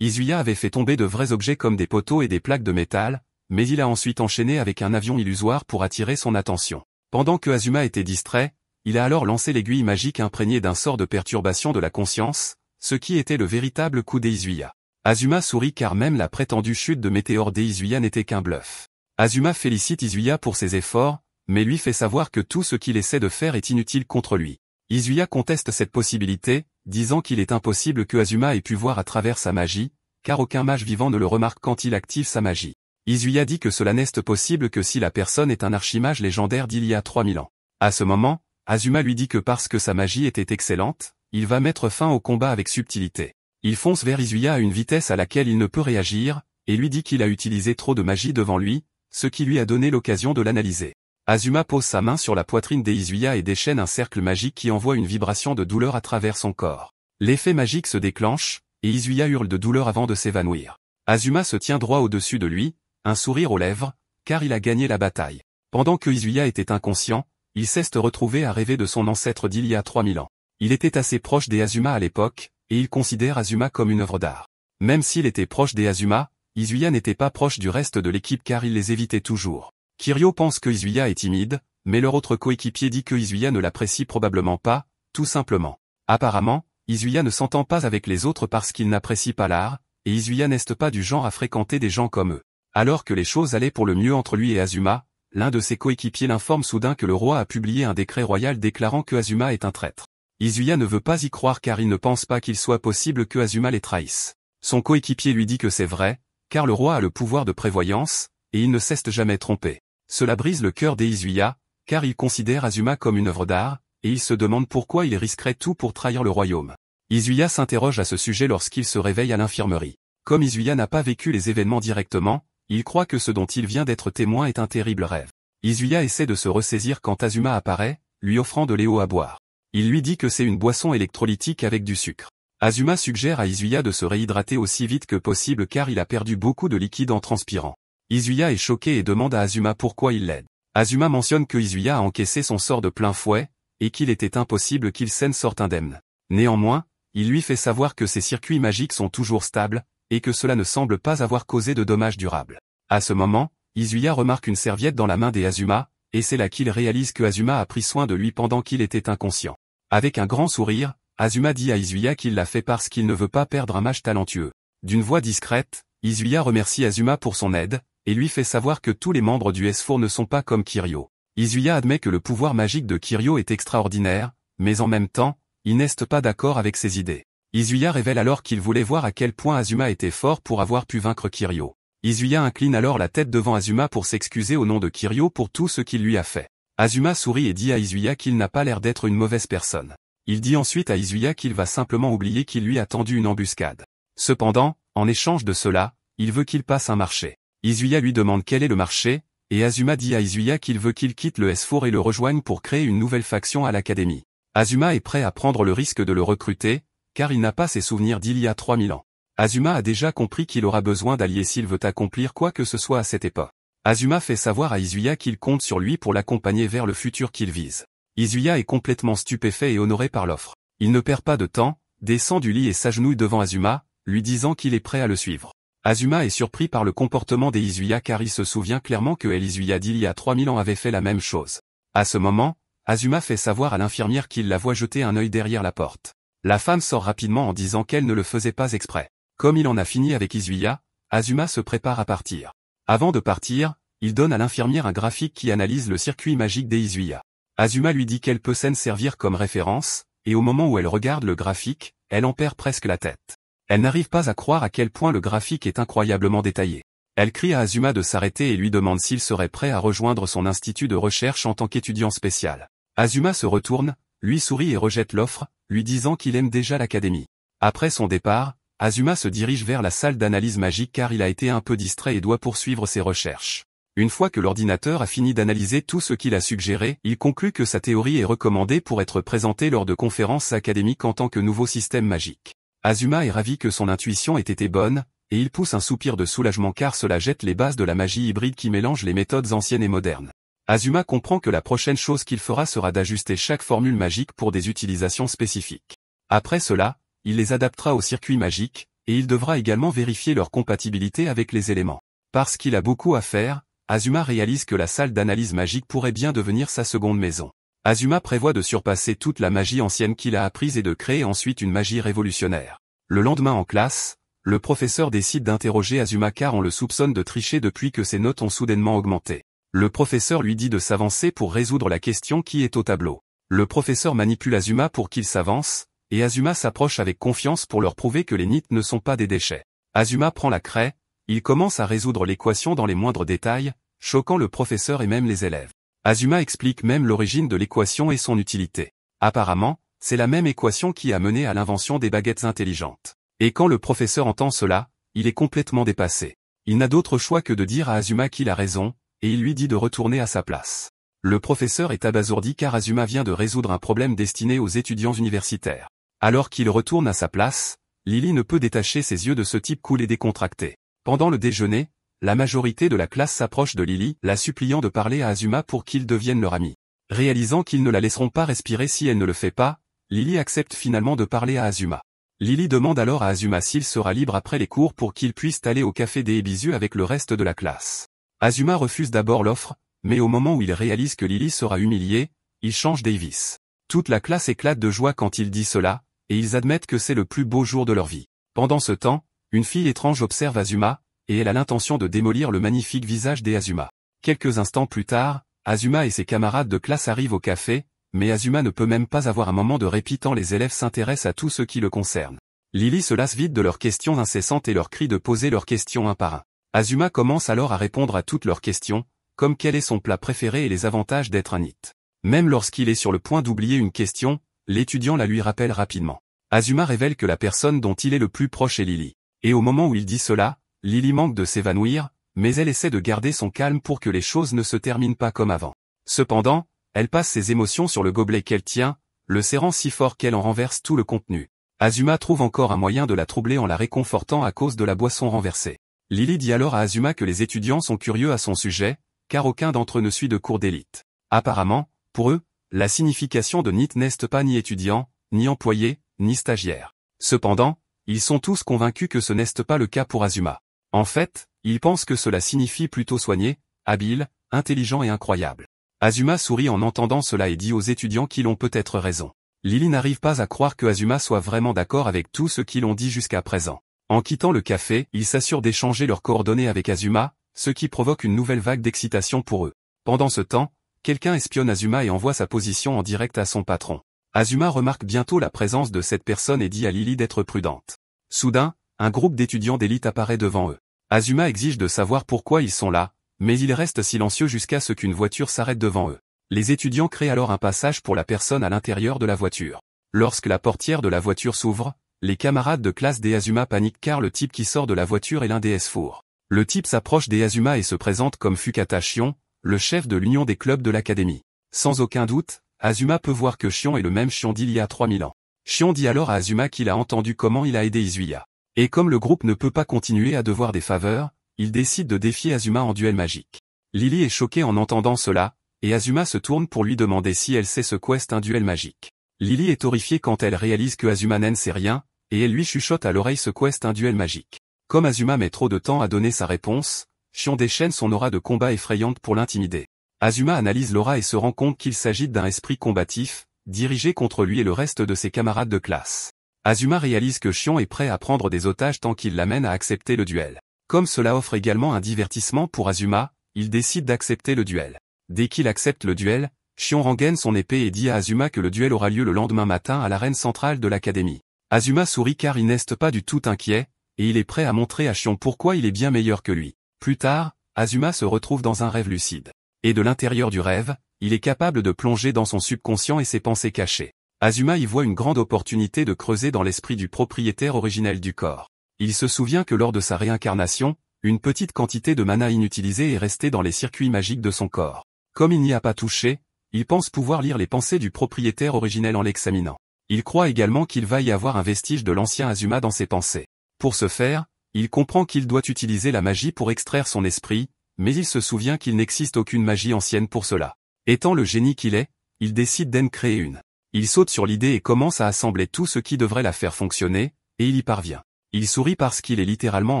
Izuya avait fait tomber de vrais objets comme des poteaux et des plaques de métal, mais il a ensuite enchaîné avec un avion illusoire pour attirer son attention. Pendant que Azuma était distrait, il a alors lancé l'aiguille magique imprégnée d'un sort de perturbation de la conscience, ce qui était le véritable coup d'Izuya. Azuma sourit car même la prétendue chute de météore d'Izuya n'était qu'un bluff. Azuma félicite Izuya pour ses efforts, mais lui fait savoir que tout ce qu'il essaie de faire est inutile contre lui. Izuya conteste cette possibilité, disant qu'il est impossible que Azuma ait pu voir à travers sa magie, car aucun mage vivant ne le remarque quand il active sa magie. Izuya dit que cela n'est possible que si la personne est un archimage légendaire d'il y a 3000 ans. À ce moment, Azuma lui dit que parce que sa magie était excellente, il va mettre fin au combat avec subtilité. Il fonce vers Izuya à une vitesse à laquelle il ne peut réagir, et lui dit qu'il a utilisé trop de magie devant lui, ce qui lui a donné l'occasion de l'analyser. Azuma pose sa main sur la poitrine d'Izuya et déchaîne un cercle magique qui envoie une vibration de douleur à travers son corps. L'effet magique se déclenche, et Izuya hurle de douleur avant de s'évanouir. Azuma se tient droit au-dessus de lui, un sourire aux lèvres, car il a gagné la bataille. Pendant que Izuya était inconscient, il s'est retrouvé à rêver de son ancêtre d'il y a 3000 ans. Il était assez proche des Azuma à l'époque, et il considère Azuma comme une œuvre d'art. Même s'il était proche des Azuma, Izuya n'était pas proche du reste de l'équipe car il les évitait toujours. Kiryu pense que Izuya est timide, mais leur autre coéquipier dit que Izuya ne l'apprécie probablement pas, tout simplement. Apparemment, Izuya ne s'entend pas avec les autres parce qu'il n'apprécie pas l'art, et Izuya n'est pas du genre à fréquenter des gens comme eux. Alors que les choses allaient pour le mieux entre lui et Azuma, l'un de ses coéquipiers l'informe soudain que le roi a publié un décret royal déclarant que Azuma est un traître. Izuya ne veut pas y croire car il ne pense pas qu'il soit possible que Azuma les trahisse. Son coéquipier lui dit que c'est vrai, car le roi a le pouvoir de prévoyance, et il ne cesse jamais trompé. Cela brise le cœur d'Izuya, car il considère Azuma comme une œuvre d'art, et il se demande pourquoi il risquerait tout pour trahir le royaume. Izuya s'interroge à ce sujet lorsqu'il se réveille à l'infirmerie. Comme Izuya n'a pas vécu les événements directement, il croit que ce dont il vient d'être témoin est un terrible rêve. Izuya essaie de se ressaisir quand Azuma apparaît, lui offrant de l'eau à boire. Il lui dit que c'est une boisson électrolytique avec du sucre. Azuma suggère à Izuya de se réhydrater aussi vite que possible car il a perdu beaucoup de liquide en transpirant. Izuya est choqué et demande à Azuma pourquoi il l'aide. Azuma mentionne que Izuya a encaissé son sort de plein fouet, et qu'il était impossible qu'il s'en sorte indemne. Néanmoins, il lui fait savoir que ses circuits magiques sont toujours stables, et que cela ne semble pas avoir causé de dommages durables. À ce moment, Izuya remarque une serviette dans la main d'Azuma, et c'est là qu'il réalise que Azuma a pris soin de lui pendant qu'il était inconscient. Avec un grand sourire, Azuma dit à Izuya qu'il l'a fait parce qu'il ne veut pas perdre un mage talentueux. D'une voix discrète, Izuya remercie Azuma pour son aide, et lui fait savoir que tous les membres du S4 ne sont pas comme Kiryu. Izuya admet que le pouvoir magique de Kiryu est extraordinaire, mais en même temps, il n'est pas d'accord avec ses idées. Izuya révèle alors qu'il voulait voir à quel point Azuma était fort pour avoir pu vaincre Kiryu. Izuya incline alors la tête devant Azuma pour s'excuser au nom de Kiryu pour tout ce qu'il lui a fait. Azuma sourit et dit à Izuya qu'il n'a pas l'air d'être une mauvaise personne. Il dit ensuite à Izuya qu'il va simplement oublier qu'il lui a tendu une embuscade. Cependant, en échange de cela, il veut qu'il passe un marché. Izuya lui demande quel est le marché, et Azuma dit à Izuya qu'il veut qu'il quitte le S4 et le rejoigne pour créer une nouvelle faction à l'académie. Azuma est prêt à prendre le risque de le recruter, car il n'a pas ses souvenirs d'il y a 3000 ans. Azuma a déjà compris qu'il aura besoin d'alliés s'il veut accomplir quoi que ce soit à cette époque. Azuma fait savoir à Izuya qu'il compte sur lui pour l'accompagner vers le futur qu'il vise. Izuya est complètement stupéfait et honoré par l'offre. Il ne perd pas de temps, descend du lit et s'agenouille devant Azuma, lui disant qu'il est prêt à le suivre. Azuma est surpris par le comportement d'Izuya car il se souvient clairement que Izuya d'il y a 3000 ans avait fait la même chose. À ce moment, Azuma fait savoir à l'infirmière qu'il la voit jeter un œil derrière la porte. La femme sort rapidement en disant qu'elle ne le faisait pas exprès. Comme il en a fini avec Izuya, Azuma se prépare à partir. Avant de partir, il donne à l'infirmière un graphique qui analyse le circuit magique d'Izuya. Azuma lui dit qu'elle peut s'en servir comme référence, et au moment où elle regarde le graphique, elle en perd presque la tête. Elle n'arrive pas à croire à quel point le graphique est incroyablement détaillé. Elle crie à Azuma de s'arrêter et lui demande s'il serait prêt à rejoindre son institut de recherche en tant qu'étudiant spécial. Azuma se retourne, lui sourit et rejette l'offre, lui disant qu'il aime déjà l'académie. Après son départ, Azuma se dirige vers la salle d'analyse magique car il a été un peu distrait et doit poursuivre ses recherches. Une fois que l'ordinateur a fini d'analyser tout ce qu'il a suggéré, il conclut que sa théorie est recommandée pour être présentée lors de conférences académiques en tant que nouveau système magique. Azuma est ravi que son intuition ait été bonne, et il pousse un soupir de soulagement car cela jette les bases de la magie hybride qui mélange les méthodes anciennes et modernes. Azuma comprend que la prochaine chose qu'il fera sera d'ajuster chaque formule magique pour des utilisations spécifiques. Après cela, il les adaptera au circuit magique, et il devra également vérifier leur compatibilité avec les éléments. Parce qu'il a beaucoup à faire, Azuma réalise que la salle d'analyse magique pourrait bien devenir sa seconde maison. Azuma prévoit de surpasser toute la magie ancienne qu'il a apprise et de créer ensuite une magie révolutionnaire. Le lendemain en classe, le professeur décide d'interroger Azuma car on le soupçonne de tricher depuis que ses notes ont soudainement augmenté. Le professeur lui dit de s'avancer pour résoudre la question qui est au tableau. Le professeur manipule Azuma pour qu'il s'avance, et Azuma s'approche avec confiance pour leur prouver que les nits ne sont pas des déchets. Azuma prend la craie, il commence à résoudre l'équation dans les moindres détails, choquant le professeur et même les élèves. Azuma explique même l'origine de l'équation et son utilité. Apparemment, c'est la même équation qui a mené à l'invention des baguettes intelligentes. Et quand le professeur entend cela, il est complètement dépassé. Il n'a d'autre choix que de dire à Azuma qu'il a raison, et il lui dit de retourner à sa place. Le professeur est abasourdi car Azuma vient de résoudre un problème destiné aux étudiants universitaires. Alors qu'il retourne à sa place, Lily ne peut détacher ses yeux de ce type cool et décontracté. Pendant le déjeuner, la majorité de la classe s'approche de Lily, la suppliant de parler à Azuma pour qu'il devienne leur ami. Réalisant qu'ils ne la laisseront pas respirer si elle ne le fait pas, Lily accepte finalement de parler à Azuma. Lily demande alors à Azuma s'il sera libre après les cours pour qu'ils puissent aller au café des Ebisu avec le reste de la classe. Azuma refuse d'abord l'offre, mais au moment où il réalise que Lily sera humiliée, il change Davis. Toute la classe éclate de joie quand il dit cela, et ils admettent que c'est le plus beau jour de leur vie. Pendant ce temps, une fille étrange observe Azuma, et elle a l'intention de démolir le magnifique visage d'Azuma. Quelques instants plus tard, Azuma et ses camarades de classe arrivent au café, mais Azuma ne peut même pas avoir un moment de répit tant les élèves s'intéressent à tout ce qui le concerne. Lily se lasse vite de leurs questions incessantes et leur crie de poser leurs questions un par un. Azuma commence alors à répondre à toutes leurs questions, comme quel est son plat préféré et les avantages d'être un nit. Même lorsqu'il est sur le point d'oublier une question, l'étudiant la lui rappelle rapidement. Azuma révèle que la personne dont il est le plus proche est Lily. Et au moment où il dit cela, Lily manque de s'évanouir, mais elle essaie de garder son calme pour que les choses ne se terminent pas comme avant. Cependant, elle passe ses émotions sur le gobelet qu'elle tient, le serrant si fort qu'elle en renverse tout le contenu. Azuma trouve encore un moyen de la troubler en la réconfortant à cause de la boisson renversée. Lily dit alors à Azuma que les étudiants sont curieux à son sujet, car aucun d'entre eux ne suit de cours d'élite. Apparemment, pour eux, la signification de nit n'est pas ni étudiant, ni employé, ni stagiaire. Cependant, ils sont tous convaincus que ce n'est pas le cas pour Azuma. En fait, ils pensent que cela signifie plutôt soigné, habile, intelligent et incroyable. Azuma sourit en entendant cela et dit aux étudiants qu'ils ont peut-être raison. Lily n'arrive pas à croire que Azuma soit vraiment d'accord avec tout ce qu'ils ont dit jusqu'à présent. En quittant le café, ils s'assurent d'échanger leurs coordonnées avec Azuma, ce qui provoque une nouvelle vague d'excitation pour eux. Pendant ce temps, quelqu'un espionne Azuma et envoie sa position en direct à son patron. Azuma remarque bientôt la présence de cette personne et dit à Lily d'être prudente. Soudain, un groupe d'étudiants d'élite apparaît devant eux. Azuma exige de savoir pourquoi ils sont là, mais ils restent silencieux jusqu'à ce qu'une voiture s'arrête devant eux. Les étudiants créent alors un passage pour la personne à l'intérieur de la voiture. Lorsque la portière de la voiture s'ouvre, les camarades de classe d'Azuma paniquent car le type qui sort de la voiture est l'un des S4. Le type s'approche d'Azuma et se présente comme Fukata Shion, le chef de l'union des clubs de l'académie. Sans aucun doute, Azuma peut voir que Shion est le même Shion d'il y a 3000 ans. Shion dit alors à Azuma qu'il a entendu comment il a aidé Izuya. Et comme le groupe ne peut pas continuer à devoir des faveurs, il décide de défier Azuma en duel magique. Lily est choquée en entendant cela, et Azuma se tourne pour lui demander si elle sait ce qu'est un duel magique. Lily est horrifiée quand elle réalise que Azuma n'en sait rien, et elle lui chuchote à l'oreille ce qu'est un duel magique. Comme Azuma met trop de temps à donner sa réponse, Shion déchaîne son aura de combat effrayante pour l'intimider. Azuma analyse l'aura et se rend compte qu'il s'agit d'un esprit combatif, dirigé contre lui et le reste de ses camarades de classe. Azuma réalise que Shion est prêt à prendre des otages tant qu'il l'amène à accepter le duel. Comme cela offre également un divertissement pour Azuma, il décide d'accepter le duel. Dès qu'il accepte le duel, Shion rengaine son épée et dit à Azuma que le duel aura lieu le lendemain matin à l'arène centrale de l'académie. Azuma sourit car il n'est pas du tout inquiet, et il est prêt à montrer à Shion pourquoi il est bien meilleur que lui. Plus tard, Azuma se retrouve dans un rêve lucide. Et de l'intérieur du rêve, il est capable de plonger dans son subconscient et ses pensées cachées. Azuma y voit une grande opportunité de creuser dans l'esprit du propriétaire originel du corps. Il se souvient que lors de sa réincarnation, une petite quantité de mana inutilisée est restée dans les circuits magiques de son corps. Comme il n'y a pas touché, il pense pouvoir lire les pensées du propriétaire originel en l'examinant. Il croit également qu'il va y avoir un vestige de l'ancien Azuma dans ses pensées. Pour ce faire, il comprend qu'il doit utiliser la magie pour extraire son esprit, mais il se souvient qu'il n'existe aucune magie ancienne pour cela. Étant le génie qu'il est, il décide d'en créer une. Il saute sur l'idée et commence à assembler tout ce qui devrait la faire fonctionner, et il y parvient. Il sourit parce qu'il est littéralement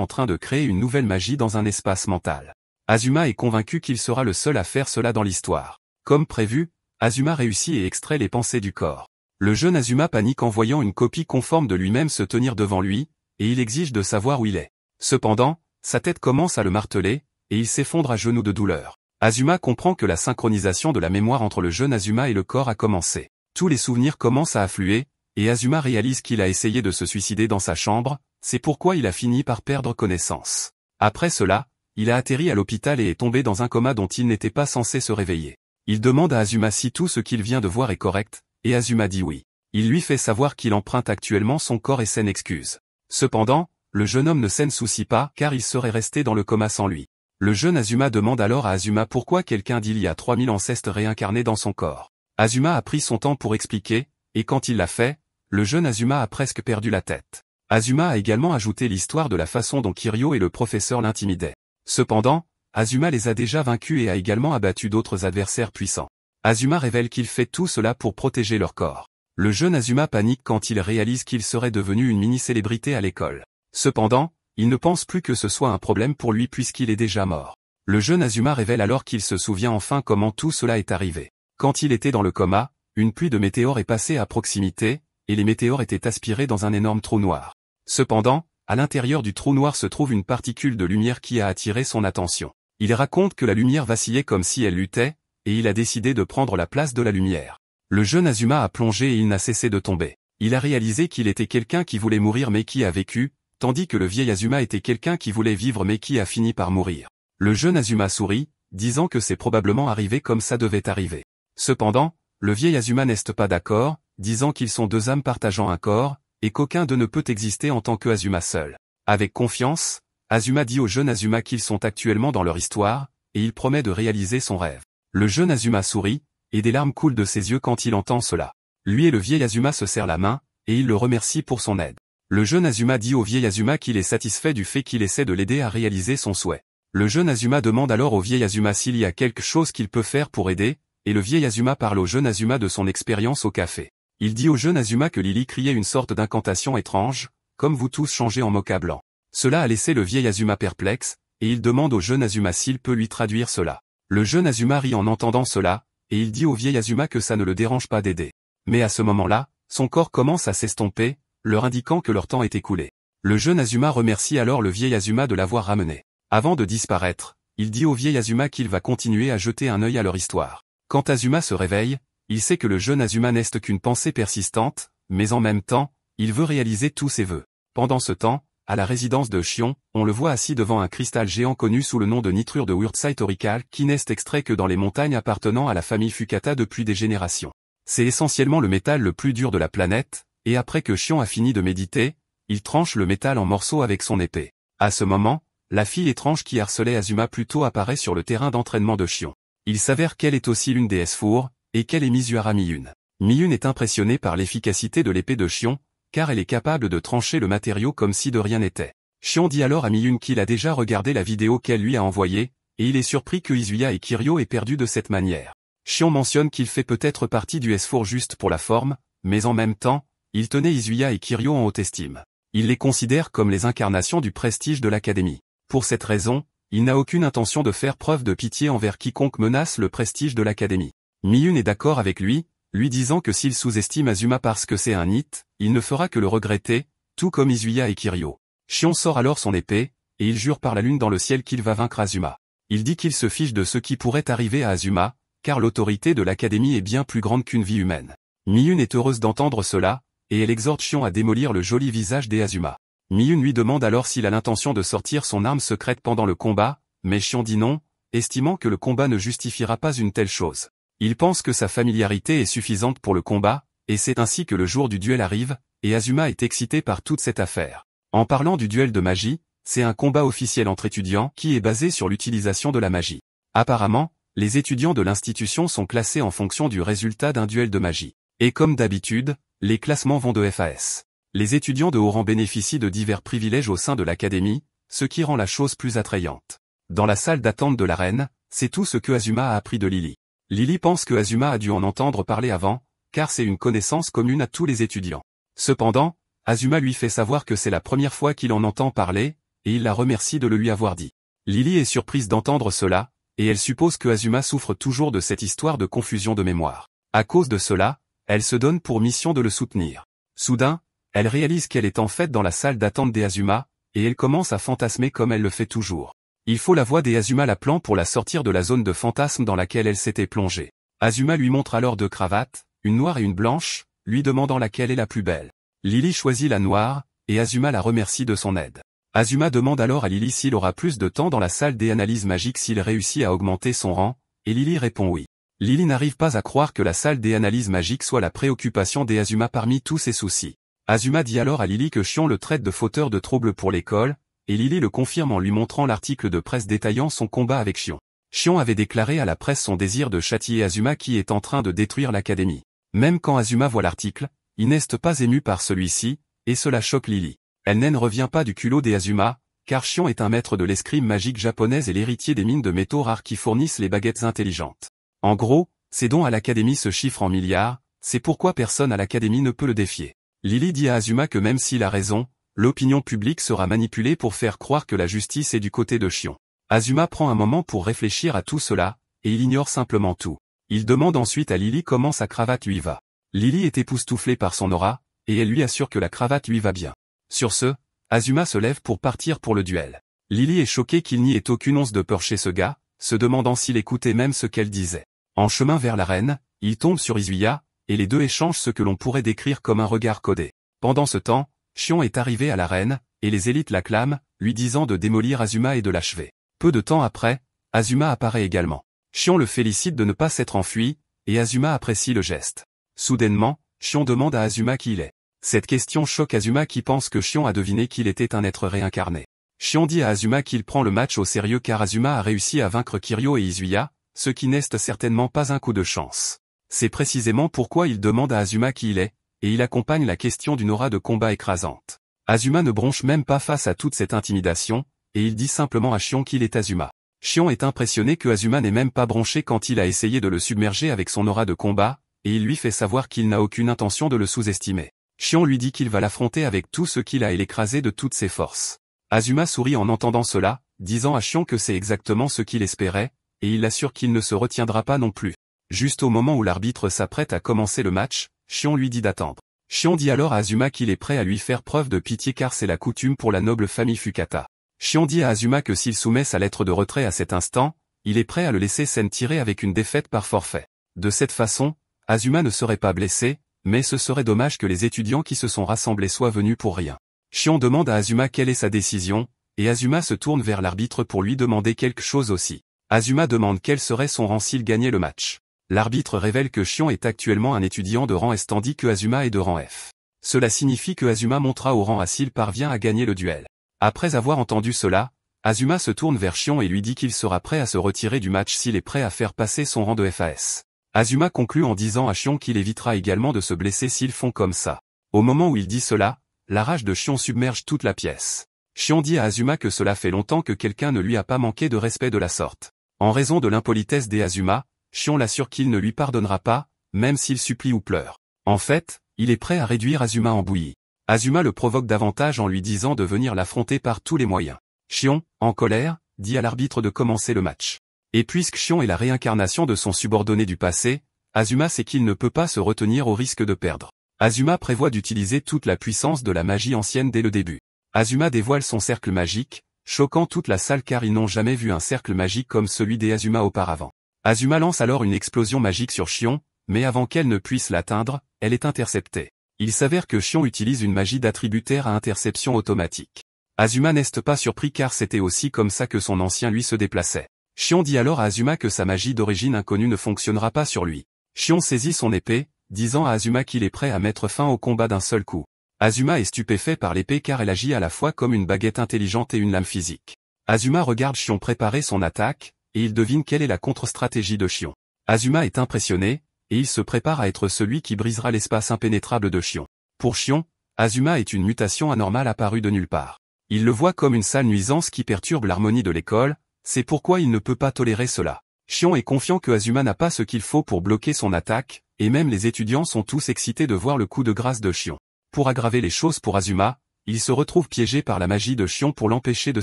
en train de créer une nouvelle magie dans un espace mental. Azuma est convaincu qu'il sera le seul à faire cela dans l'histoire. Comme prévu, Azuma réussit et extrait les pensées du corps. Le jeune Azuma panique en voyant une copie conforme de lui-même se tenir devant lui, et il exige de savoir où il est. Cependant, sa tête commence à le marteler, et il s'effondre à genoux de douleur. Azuma comprend que la synchronisation de la mémoire entre le jeune Azuma et le corps a commencé. Tous les souvenirs commencent à affluer, et Azuma réalise qu'il a essayé de se suicider dans sa chambre, c'est pourquoi il a fini par perdre connaissance. Après cela, il a atterri à l'hôpital et est tombé dans un coma dont il n'était pas censé se réveiller. Il demande à Azuma si tout ce qu'il vient de voir est correct, et Azuma dit oui. Il lui fait savoir qu'il emprunte actuellement son corps et s'en excuse. Cependant, le jeune homme ne s'en soucie pas car il serait resté dans le coma sans lui. Le jeune Azuma demande alors à Azuma pourquoi quelqu'un d'il y a 3000 ancêtres réincarné dans son corps. Azuma a pris son temps pour expliquer, et quand il l'a fait, le jeune Azuma a presque perdu la tête. Azuma a également ajouté l'histoire de la façon dont Kiryu et le professeur l'intimidaient. Cependant, Azuma les a déjà vaincus et a également abattu d'autres adversaires puissants. Azuma révèle qu'il fait tout cela pour protéger leur corps. Le jeune Azuma panique quand il réalise qu'il serait devenu une mini-célébrité à l'école. Cependant, il ne pense plus que ce soit un problème pour lui puisqu'il est déjà mort. Le jeune Azuma révèle alors qu'il se souvient enfin comment tout cela est arrivé. Quand il était dans le coma, une pluie de météores est passée à proximité, et les météores étaient aspirés dans un énorme trou noir. Cependant, à l'intérieur du trou noir se trouve une particule de lumière qui a attiré son attention. Il raconte que la lumière vacillait comme si elle luttait, et il a décidé de prendre la place de la lumière. Le jeune Azuma a plongé et il n'a cessé de tomber. Il a réalisé qu'il était quelqu'un qui voulait mourir mais qui a vécu, tandis que le vieil Azuma était quelqu'un qui voulait vivre mais qui a fini par mourir. Le jeune Azuma sourit, disant que c'est probablement arrivé comme ça devait arriver. Cependant, le vieil Azuma n'est pas d'accord, disant qu'ils sont deux âmes partageant un corps, et qu'aucun d'eux ne peut exister en tant que Azuma seul. Avec confiance, Azuma dit au jeune Azuma qu'ils sont actuellement dans leur histoire, et il promet de réaliser son rêve. Le jeune Azuma sourit, et des larmes coulent de ses yeux quand il entend cela. Lui et le vieil Azuma se serrent la main, et il le remercie pour son aide. Le jeune Azuma dit au vieil Azuma qu'il est satisfait du fait qu'il essaie de l'aider à réaliser son souhait. Le jeune Azuma demande alors au vieil Azuma s'il y a quelque chose qu'il peut faire pour aider, et le vieil Azuma parle au jeune Azuma de son expérience au café. Il dit au jeune Azuma que Lily criait une sorte d'incantation étrange, comme vous tous changez en mocha blanc. Cela a laissé le vieil Azuma perplexe, et il demande au jeune Azuma s'il peut lui traduire cela. Le jeune Azuma rit en entendant cela, et il dit au vieil Azuma que ça ne le dérange pas d'aider. Mais à ce moment-là, son corps commence à s'estomper, leur indiquant que leur temps est écoulé. Le jeune Azuma remercie alors le vieil Azuma de l'avoir ramené. Avant de disparaître, il dit au vieil Azuma qu'il va continuer à jeter un œil à leur histoire. Quand Azuma se réveille, il sait que le jeune Azuma n'est qu'une pensée persistante, mais en même temps, il veut réaliser tous ses vœux. Pendant ce temps, à la résidence de Shion, on le voit assis devant un cristal géant connu sous le nom de nitrure de Wurtzite aurical qui n'est extrait que dans les montagnes appartenant à la famille Fukata depuis des générations. C'est essentiellement le métal le plus dur de la planète, et après que Shion a fini de méditer, il tranche le métal en morceaux avec son épée. À ce moment, la fille étrange qui harcelait Azuma plus tôt apparaît sur le terrain d'entraînement de Shion. Il s'avère qu'elle est aussi l'une déesse four, et qu'elle est Mizuhara Miyun. Miyun est impressionnée par l'efficacité de l'épée de Shion, car elle est capable de trancher le matériau comme si de rien n'était. Shion dit alors à Miyun qu'il a déjà regardé la vidéo qu'elle lui a envoyée, et il est surpris que Izuya et Kiryu aient perdu de cette manière. Shion mentionne qu'il fait peut-être partie du S4 juste pour la forme, mais en même temps, il tenait Izuya et Kiryu en haute estime. Il les considère comme les incarnations du prestige de l'académie. Pour cette raison, il n'a aucune intention de faire preuve de pitié envers quiconque menace le prestige de l'académie. Miyun est d'accord avec lui disant que s'il sous-estime Azuma parce que c'est un NIT, il ne fera que le regretter, tout comme Izuya et Kiryu. Shion sort alors son épée, et il jure par la lune dans le ciel qu'il va vaincre Azuma. Il dit qu'il se fiche de ce qui pourrait arriver à Azuma, car l'autorité de l'académie est bien plus grande qu'une vie humaine. Miyun est heureuse d'entendre cela, et elle exhorte Shion à démolir le joli visage des Azuma. Miyun lui demande alors s'il a l'intention de sortir son arme secrète pendant le combat, mais Shion dit non, estimant que le combat ne justifiera pas une telle chose. Il pense que sa familiarité est suffisante pour le combat, et c'est ainsi que le jour du duel arrive, et Azuma est excité par toute cette affaire. En parlant du duel de magie, c'est un combat officiel entre étudiants qui est basé sur l'utilisation de la magie. Apparemment, les étudiants de l'institution sont classés en fonction du résultat d'un duel de magie. Et comme d'habitude, les classements vont de F à S. Les étudiants de haut rang bénéficient de divers privilèges au sein de l'académie, ce qui rend la chose plus attrayante. Dans la salle d'attente de l'arène, c'est tout ce que Azuma a appris de Lily. Lily pense que Azuma a dû en entendre parler avant, car c'est une connaissance commune à tous les étudiants. Cependant, Azuma lui fait savoir que c'est la première fois qu'il en entend parler, et il la remercie de le lui avoir dit. Lily est surprise d'entendre cela, et elle suppose que Azuma souffre toujours de cette histoire de confusion de mémoire. À cause de cela, elle se donne pour mission de le soutenir. Soudain, elle réalise qu'elle est en fait dans la salle d'attente d'Azuma, et elle commence à fantasmer comme elle le fait toujours. Il faut la voix d'Azuma l'appelant pour la sortir de la zone de fantasme dans laquelle elle s'était plongée. Azuma lui montre alors deux cravates, une noire et une blanche, lui demandant laquelle est la plus belle. Lily choisit la noire, et Azuma la remercie de son aide. Azuma demande alors à Lily s'il aura plus de temps dans la salle des analyses magiques s'il réussit à augmenter son rang, et Lily répond oui. Lily n'arrive pas à croire que la salle des analyses magiques soit la préoccupation d'Azuma parmi tous ses soucis. Azuma dit alors à Lily que Shion le traite de fauteur de troubles pour l'école, et Lily le confirme en lui montrant l'article de presse détaillant son combat avec Shion. Shion avait déclaré à la presse son désir de châtier Azuma qui est en train de détruire l'académie. Même quand Azuma voit l'article, il n'est pas ému par celui-ci, et cela choque Lily. Elle ne revient pas du culot d'Azuma, car Shion est un maître de l'escrime magique japonaise et l'héritier des mines de métaux rares qui fournissent les baguettes intelligentes. En gros, ses dons à l'académie se chiffrent en milliards, c'est pourquoi personne à l'académie ne peut le défier. Lily dit à Azuma que même s'il a raison, l'opinion publique sera manipulée pour faire croire que la justice est du côté de Shion. Azuma prend un moment pour réfléchir à tout cela, et il ignore simplement tout. Il demande ensuite à Lily comment sa cravate lui va. Lily est époustouflée par son aura, et elle lui assure que la cravate lui va bien. Sur ce, Azuma se lève pour partir pour le duel. Lily est choquée qu'il n'y ait aucune once de peur chez ce gars, se demandant s'il écoutait même ce qu'elle disait. En chemin vers l'arène, il tombe sur Izuya, et les deux échangent ce que l'on pourrait décrire comme un regard codé. Pendant ce temps, Shion est arrivé à l'arène, et les élites l'acclament, lui disant de démolir Azuma et de l'achever. Peu de temps après, Azuma apparaît également. Shion le félicite de ne pas s'être enfui, et Azuma apprécie le geste. Soudainement, Shion demande à Azuma qui il est. Cette question choque Azuma qui pense que Shion a deviné qu'il était un être réincarné. Shion dit à Azuma qu'il prend le match au sérieux car Azuma a réussi à vaincre Kiryu et Izuya, ce qui n'est certainement pas un coup de chance. C'est précisément pourquoi il demande à Azuma qui il est, et il accompagne la question d'une aura de combat écrasante. Azuma ne bronche même pas face à toute cette intimidation, et il dit simplement à Shion qu'il est Azuma. Shion est impressionné que Azuma n'ait même pas bronché quand il a essayé de le submerger avec son aura de combat, et il lui fait savoir qu'il n'a aucune intention de le sous-estimer. Shion lui dit qu'il va l'affronter avec tout ce qu'il a et l'écraser de toutes ses forces. Azuma sourit en entendant cela, disant à Shion que c'est exactement ce qu'il espérait, et il l'assure qu'il ne se retiendra pas non plus. Juste au moment où l'arbitre s'apprête à commencer le match, Shion lui dit d'attendre. Shion dit alors à Azuma qu'il est prêt à lui faire preuve de pitié car c'est la coutume pour la noble famille Fukata. Shion dit à Azuma que s'il soumet sa lettre de retrait à cet instant, il est prêt à le laisser s'en tirer avec une défaite par forfait. De cette façon, Azuma ne serait pas blessé, mais ce serait dommage que les étudiants qui se sont rassemblés soient venus pour rien. Shion demande à Azuma quelle est sa décision, et Azuma se tourne vers l'arbitre pour lui demander quelque chose aussi. Azuma demande quel serait son rang s'il gagnait le match. L'arbitre révèle que Shion est actuellement un étudiant de rang S tandis que Azuma est de rang F. Cela signifie que Azuma montera au rang A s'il parvient à gagner le duel. Après avoir entendu cela, Azuma se tourne vers Shion et lui dit qu'il sera prêt à se retirer du match s'il est prêt à faire passer son rang de FAS. Azuma conclut en disant à Shion qu'il évitera également de se blesser s'ils font comme ça. Au moment où il dit cela, la rage de Shion submerge toute la pièce. Shion dit à Azuma que cela fait longtemps que quelqu'un ne lui a pas manqué de respect de la sorte. En raison de l'impolitesse d'Azuma, Shion l'assure qu'il ne lui pardonnera pas, même s'il supplie ou pleure. En fait, il est prêt à réduire Azuma en bouillie. Azuma le provoque davantage en lui disant de venir l'affronter par tous les moyens. Shion, en colère, dit à l'arbitre de commencer le match. Et puisque Shion est la réincarnation de son subordonné du passé, Azuma sait qu'il ne peut pas se retenir au risque de perdre. Azuma prévoit d'utiliser toute la puissance de la magie ancienne dès le début. Azuma dévoile son cercle magique, choquant toute la salle car ils n'ont jamais vu un cercle magique comme celui d'Azuma auparavant. Azuma lance alors une explosion magique sur Shion, mais avant qu'elle ne puisse l'atteindre, elle est interceptée. Il s'avère que Shion utilise une magie d'attributaire à interception automatique. Azuma n'est pas surpris car c'était aussi comme ça que son ancien lui se déplaçait. Shion dit alors à Azuma que sa magie d'origine inconnue ne fonctionnera pas sur lui. Shion saisit son épée, disant à Azuma qu'il est prêt à mettre fin au combat d'un seul coup. Azuma est stupéfait par l'épée car elle agit à la fois comme une baguette intelligente et une lame physique. Azuma regarde Shion préparer son attaque, et il devine quelle est la contre-stratégie de Shion. Azuma est impressionné, et il se prépare à être celui qui brisera l'espace impénétrable de Shion. Pour Shion, Azuma est une mutation anormale apparue de nulle part. Il le voit comme une sale nuisance qui perturbe l'harmonie de l'école, C'est pourquoi il ne peut pas tolérer cela. Xion est confiant que Azuma n'a pas ce qu'il faut pour bloquer son attaque, et même les étudiants sont tous excités de voir le coup de grâce de Xion. Pour aggraver les choses pour Azuma, il se retrouve piégé par la magie de Xion pour l'empêcher de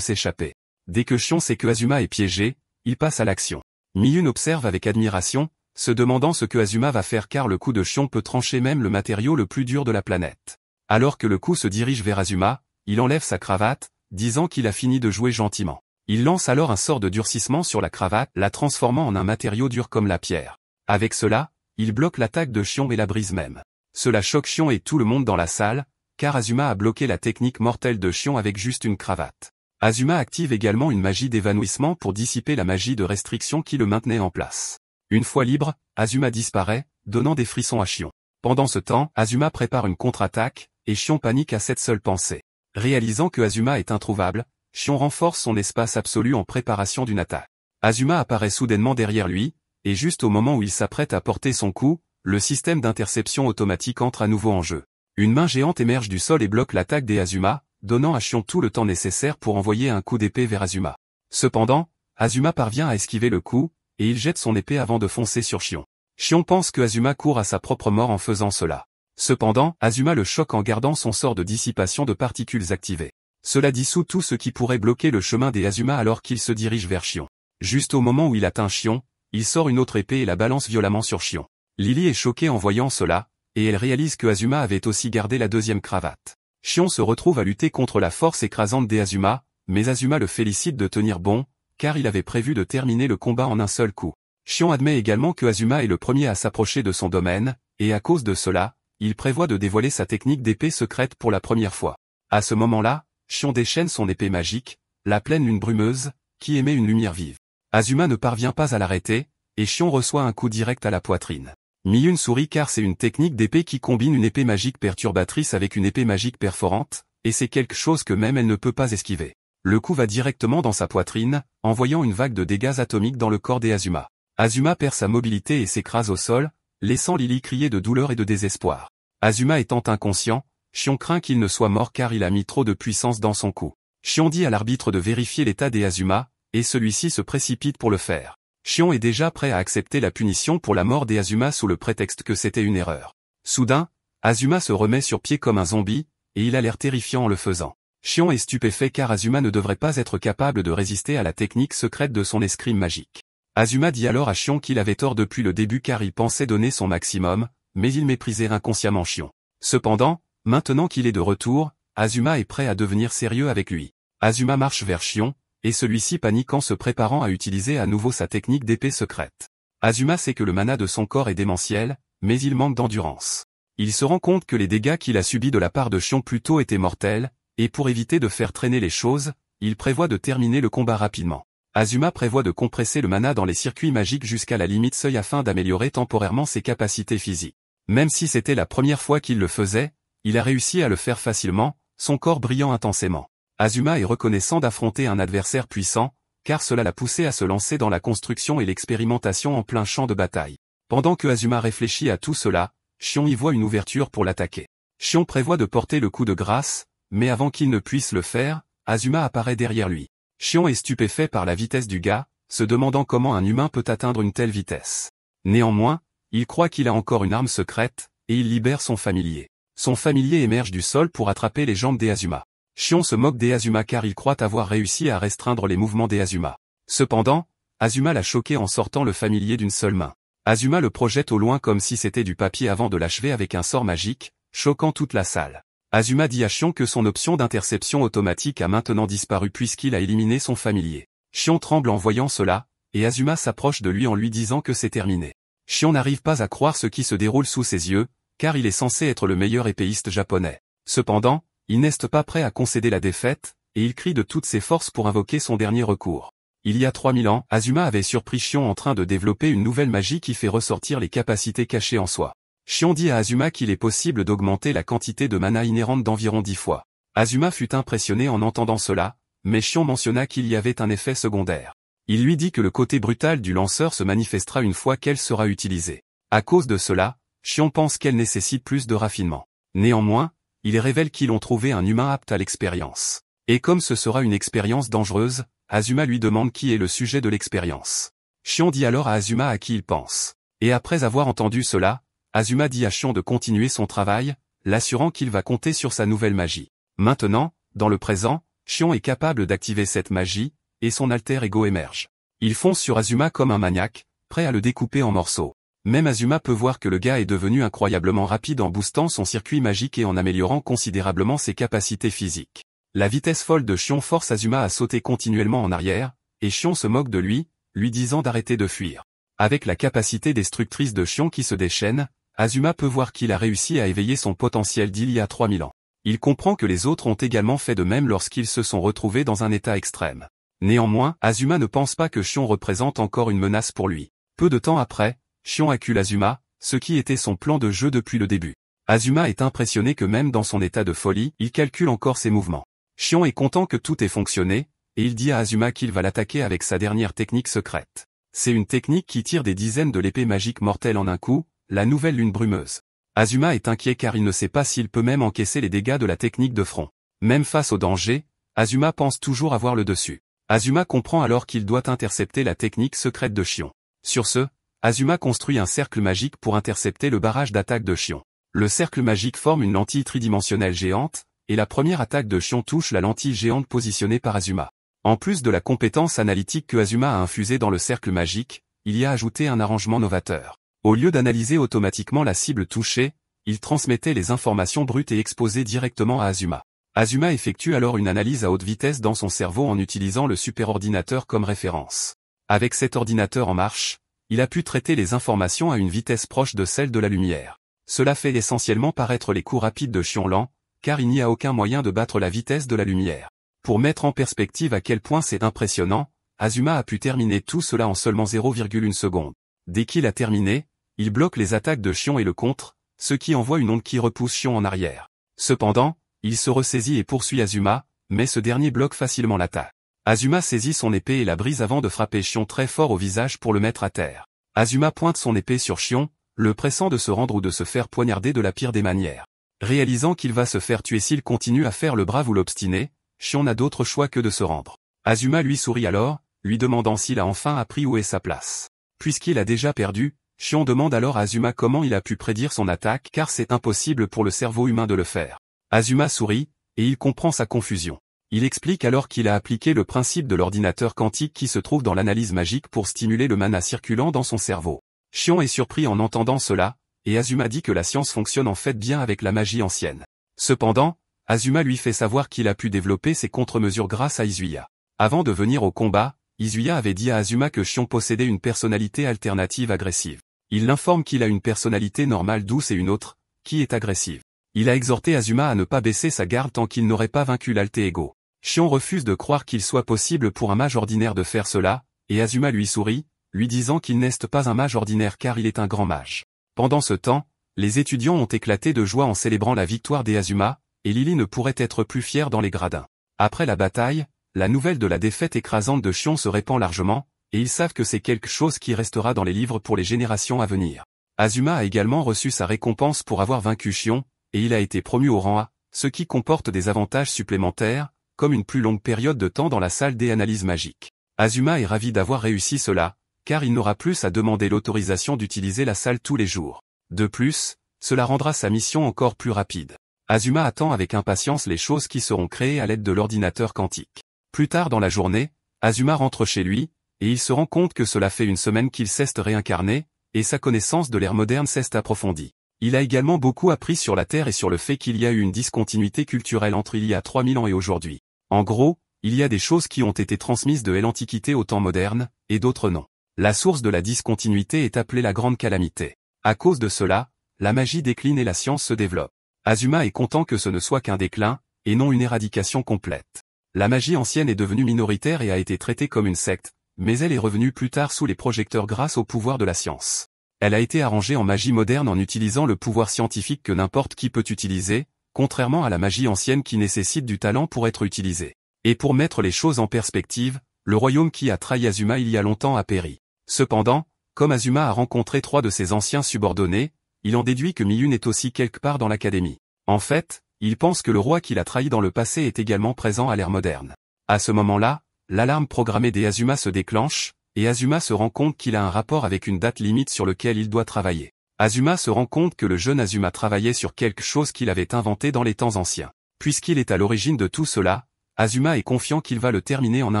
s'échapper. Dès que Xion sait que Azuma est piégé, il passe à l'action. Miyun observe avec admiration, se demandant ce que Azuma va faire car le coup de Xion peut trancher même le matériau le plus dur de la planète. Alors que le coup se dirige vers Azuma, il enlève sa cravate, disant qu'il a fini de jouer gentiment. Il lance alors un sort de durcissement sur la cravate, la transformant en un matériau dur comme la pierre. Avec cela, il bloque l'attaque de Xion et la brise même. Cela choque Xion et tout le monde dans la salle, car Azuma a bloqué la technique mortelle de Xion avec juste une cravate. Azuma active également une magie d'évanouissement pour dissiper la magie de restriction qui le maintenait en place. Une fois libre, Azuma disparaît, donnant des frissons à Xion. Pendant ce temps, Azuma prépare une contre-attaque, et Xion panique à cette seule pensée. Réalisant que Azuma est introuvable, Xion renforce son espace absolu en préparation d'une attaque. Azuma apparaît soudainement derrière lui, et juste au moment où il s'apprête à porter son coup, le système d'interception automatique entre à nouveau en jeu. Une main géante émerge du sol et bloque l'attaque des Azuma, donnant à Xion tout le temps nécessaire pour envoyer un coup d'épée vers Azuma. Cependant, Azuma parvient à esquiver le coup, et il jette son épée avant de foncer sur Xion. Xion pense que Azuma court à sa propre mort en faisant cela. Cependant, Azuma le choque en gardant son sort de dissipation de particules activé. Cela dissout tout ce qui pourrait bloquer le chemin des Azuma alors qu'il se dirige vers Xion. Juste au moment où il atteint Xion, il sort une autre épée et la balance violemment sur Xion. Lily est choquée en voyant cela, et elle réalise que Azuma avait aussi gardé la deuxième cravate. Xion se retrouve à lutter contre la force écrasante des Azuma, mais Azuma le félicite de tenir bon, car il avait prévu de terminer le combat en un seul coup. Xion admet également que Azuma est le premier à s'approcher de son domaine, et à cause de cela, il prévoit de dévoiler sa technique d'épée secrète pour la première fois. À ce moment-là, Xion déchaîne son épée magique, la pleine lune brumeuse, qui émet une lumière vive. Azuma ne parvient pas à l'arrêter, et Xion reçoit un coup direct à la poitrine. Miyun sourit car c'est une technique d'épée qui combine une épée magique perturbatrice avec une épée magique perforante, et c'est quelque chose que même elle ne peut pas esquiver. Le coup va directement dans sa poitrine, envoyant une vague de dégâts atomiques dans le corps des Azuma. Azuma perd sa mobilité et s'écrase au sol, laissant Lily crier de douleur et de désespoir. Azuma étant inconscient, Xion craint qu'il ne soit mort car il a mis trop de puissance dans son coup. Xion dit à l'arbitre de vérifier l'état des Azuma, et celui-ci se précipite pour le faire. Xion est déjà prêt à accepter la punition pour la mort des Azuma sous le prétexte que c'était une erreur. Soudain, Azuma se remet sur pied comme un zombie, et il a l'air terrifiant en le faisant. Xion est stupéfait car Azuma ne devrait pas être capable de résister à la technique secrète de son escrime magique. Azuma dit alors à Xion qu'il avait tort depuis le début car il pensait donner son maximum, mais il méprisait inconsciemment Xion. Cependant, maintenant qu'il est de retour, Azuma est prêt à devenir sérieux avec lui. Azuma marche vers Xion, et celui-ci panique en se préparant à utiliser à nouveau sa technique d'épée secrète. Azuma sait que le mana de son corps est démentiel, mais il manque d'endurance. Il se rend compte que les dégâts qu'il a subis de la part de Xion plus tôt étaient mortels, et pour éviter de faire traîner les choses, il prévoit de terminer le combat rapidement. Azuma prévoit de compresser le mana dans les circuits magiques jusqu'à la limite seuil afin d'améliorer temporairement ses capacités physiques. Même si c'était la première fois qu'il le faisait, il a réussi à le faire facilement, son corps brillant intensément. Azuma est reconnaissant d'affronter un adversaire puissant, car cela l'a poussé à se lancer dans la construction et l'expérimentation en plein champ de bataille. Pendant que Azuma réfléchit à tout cela, Xion y voit une ouverture pour l'attaquer. Xion prévoit de porter le coup de grâce, mais avant qu'il ne puisse le faire, Azuma apparaît derrière lui. Xion est stupéfait par la vitesse du gars, se demandant comment un humain peut atteindre une telle vitesse. Néanmoins, il croit qu'il a encore une arme secrète, et il libère son familier. Son familier émerge du sol pour attraper les jambes des Azuma. Xion se moque des Azuma car il croit avoir réussi à restreindre les mouvements des Azuma. Cependant, Azuma l'a choqué en sortant le familier d'une seule main. Azuma le projette au loin comme si c'était du papier avant de l'achever avec un sort magique, choquant toute la salle. Azuma dit à Xion que son option d'interception automatique a maintenant disparu puisqu'il a éliminé son familier. Xion tremble en voyant cela, et Azuma s'approche de lui en lui disant que c'est terminé. Xion n'arrive pas à croire ce qui se déroule sous ses yeux, car il est censé être le meilleur épéiste japonais. Cependant, il n'est pas prêt à concéder la défaite, et il crie de toutes ses forces pour invoquer son dernier recours. Il y a 3000 ans, Azuma avait surpris Xion en train de développer une nouvelle magie qui fait ressortir les capacités cachées en soi. Xion dit à Azuma qu'il est possible d'augmenter la quantité de mana inhérente d'environ 10 fois. Azuma fut impressionné en entendant cela, mais Xion mentionna qu'il y avait un effet secondaire. Il lui dit que le côté brutal du lanceur se manifestera une fois qu'elle sera utilisée. À cause de cela, Xion pense qu'elle nécessite plus de raffinement. Néanmoins, il révèle qu'ils ont trouvé un humain apte à l'expérience. Et comme ce sera une expérience dangereuse, Azuma lui demande qui est le sujet de l'expérience. Shion dit alors à Azuma à qui il pense. Et après avoir entendu cela, Azuma dit à Shion de continuer son travail, l'assurant qu'il va compter sur sa nouvelle magie. Maintenant, dans le présent, Shion est capable d'activer cette magie, et son alter ego émerge. Il fonce sur Azuma comme un maniaque, prêt à le découper en morceaux. Même Azuma peut voir que le gars est devenu incroyablement rapide en boostant son circuit magique et en améliorant considérablement ses capacités physiques. La vitesse folle de Shion force Azuma à sauter continuellement en arrière, et Shion se moque de lui disant d'arrêter de fuir. Avec la capacité destructrice de Shion qui se déchaîne, Azuma peut voir qu'il a réussi à éveiller son potentiel d'il y a 3000 ans. Il comprend que les autres ont également fait de même lorsqu'ils se sont retrouvés dans un état extrême. Néanmoins, Azuma ne pense pas que Shion représente encore une menace pour lui. Peu de temps après, Shion accule Azuma, ce qui était son plan de jeu depuis le début. Azuma est impressionné que même dans son état de folie, il calcule encore ses mouvements. Shion est content que tout ait fonctionné, et il dit à Azuma qu'il va l'attaquer avec sa dernière technique secrète. C'est une technique qui tire des dizaines de l'épée magique mortelle en un coup, la nouvelle lune brumeuse. Azuma est inquiet car il ne sait pas s'il peut même encaisser les dégâts de la technique de front. Même face au danger, Azuma pense toujours avoir le dessus. Azuma comprend alors qu'il doit intercepter la technique secrète de Shion. Sur ce, Azuma construit un cercle magique pour intercepter le barrage d'attaque de Shion. Le cercle magique forme une lentille tridimensionnelle géante, et la première attaque de Shion touche la lentille géante positionnée par Azuma. En plus de la compétence analytique que Azuma a infusée dans le cercle magique, il y a ajouté un arrangement novateur. Au lieu d'analyser automatiquement la cible touchée, il transmettait les informations brutes et exposées directement à Azuma. Azuma effectue alors une analyse à haute vitesse dans son cerveau en utilisant le superordinateur comme référence. Avec cet ordinateur en marche, il a pu traiter les informations à une vitesse proche de celle de la lumière. Cela fait essentiellement paraître les coups rapides de Shion lent, car il n'y a aucun moyen de battre la vitesse de la lumière. Pour mettre en perspective à quel point c'est impressionnant, Azuma a pu terminer tout cela en seulement 0,1 seconde. Dès qu'il a terminé, il bloque les attaques de Shion et le contre, ce qui envoie une onde qui repousse Shion en arrière. Cependant, il se ressaisit et poursuit Azuma, mais ce dernier bloque facilement l'attaque. Azuma saisit son épée et la brise avant de frapper Shion très fort au visage pour le mettre à terre. Azuma pointe son épée sur Shion, le pressant de se rendre ou de se faire poignarder de la pire des manières. Réalisant qu'il va se faire tuer s'il continue à faire le brave ou l'obstiné, Shion n'a d'autre choix que de se rendre. Azuma lui sourit alors, lui demandant s'il a enfin appris où est sa place. Puisqu'il a déjà perdu, Shion demande alors à Azuma comment il a pu prédire son attaque car c'est impossible pour le cerveau humain de le faire. Azuma sourit, et il comprend sa confusion. Il explique alors qu'il a appliqué le principe de l'ordinateur quantique qui se trouve dans l'analyse magique pour stimuler le mana circulant dans son cerveau. Shion est surpris en entendant cela, et Azuma dit que la science fonctionne en fait bien avec la magie ancienne. Cependant, Azuma lui fait savoir qu'il a pu développer ses contre-mesures grâce à Izuya. Avant de venir au combat, Izuya avait dit à Azuma que Shion possédait une personnalité alternative agressive. Il l'informe qu'il a une personnalité normale douce et une autre, qui est agressive. Il a exhorté Azuma à ne pas baisser sa garde tant qu'il n'aurait pas vaincu l'alter ego. Shion refuse de croire qu'il soit possible pour un mage ordinaire de faire cela, et Azuma lui sourit, lui disant qu'il n'est pas un mage ordinaire car il est un grand mage. Pendant ce temps, les étudiants ont éclaté de joie en célébrant la victoire d'Azuma, et Lily ne pourrait être plus fière dans les gradins. Après la bataille, la nouvelle de la défaite écrasante de Shion se répand largement, et ils savent que c'est quelque chose qui restera dans les livres pour les générations à venir. Azuma a également reçu sa récompense pour avoir vaincu Shion, et il a été promu au rang A, ce qui comporte des avantages supplémentaires, comme une plus longue période de temps dans la salle des analyses magiques. Azuma est ravi d'avoir réussi cela, car il n'aura plus à demander l'autorisation d'utiliser la salle tous les jours. De plus, cela rendra sa mission encore plus rapide. Azuma attend avec impatience les choses qui seront créées à l'aide de l'ordinateur quantique. Plus tard dans la journée, Azuma rentre chez lui, et il se rend compte que cela fait une semaine qu'il s'est réincarné, et sa connaissance de l'ère moderne s'est approfondie. Il a également beaucoup appris sur la Terre et sur le fait qu'il y a eu une discontinuité culturelle entre il y a 3000 ans et aujourd'hui. En gros, il y a des choses qui ont été transmises de l'Antiquité au temps moderne, et d'autres non. La source de la discontinuité est appelée la Grande Calamité. À cause de cela, la magie décline et la science se développe. Azuma est content que ce ne soit qu'un déclin, et non une éradication complète. La magie ancienne est devenue minoritaire et a été traitée comme une secte, mais elle est revenue plus tard sous les projecteurs grâce au pouvoir de la science. Elle a été arrangée en magie moderne en utilisant le pouvoir scientifique que n'importe qui peut utiliser, contrairement à la magie ancienne qui nécessite du talent pour être utilisée. Et pour mettre les choses en perspective, le royaume qui a trahi Azuma il y a longtemps a péri. Cependant, comme Azuma a rencontré 3 de ses anciens subordonnés, il en déduit que Miyun est aussi quelque part dans l'académie. En fait, il pense que le roi qu'il a trahi dans le passé est également présent à l'ère moderne. À ce moment-là, l'alarme programmée d'Azuma se déclenche, et Azuma se rend compte qu'il a un rapport avec une date limite sur lequel il doit travailler. Azuma se rend compte que le jeune Azuma travaillait sur quelque chose qu'il avait inventé dans les temps anciens. Puisqu'il est à l'origine de tout cela, Azuma est confiant qu'il va le terminer en un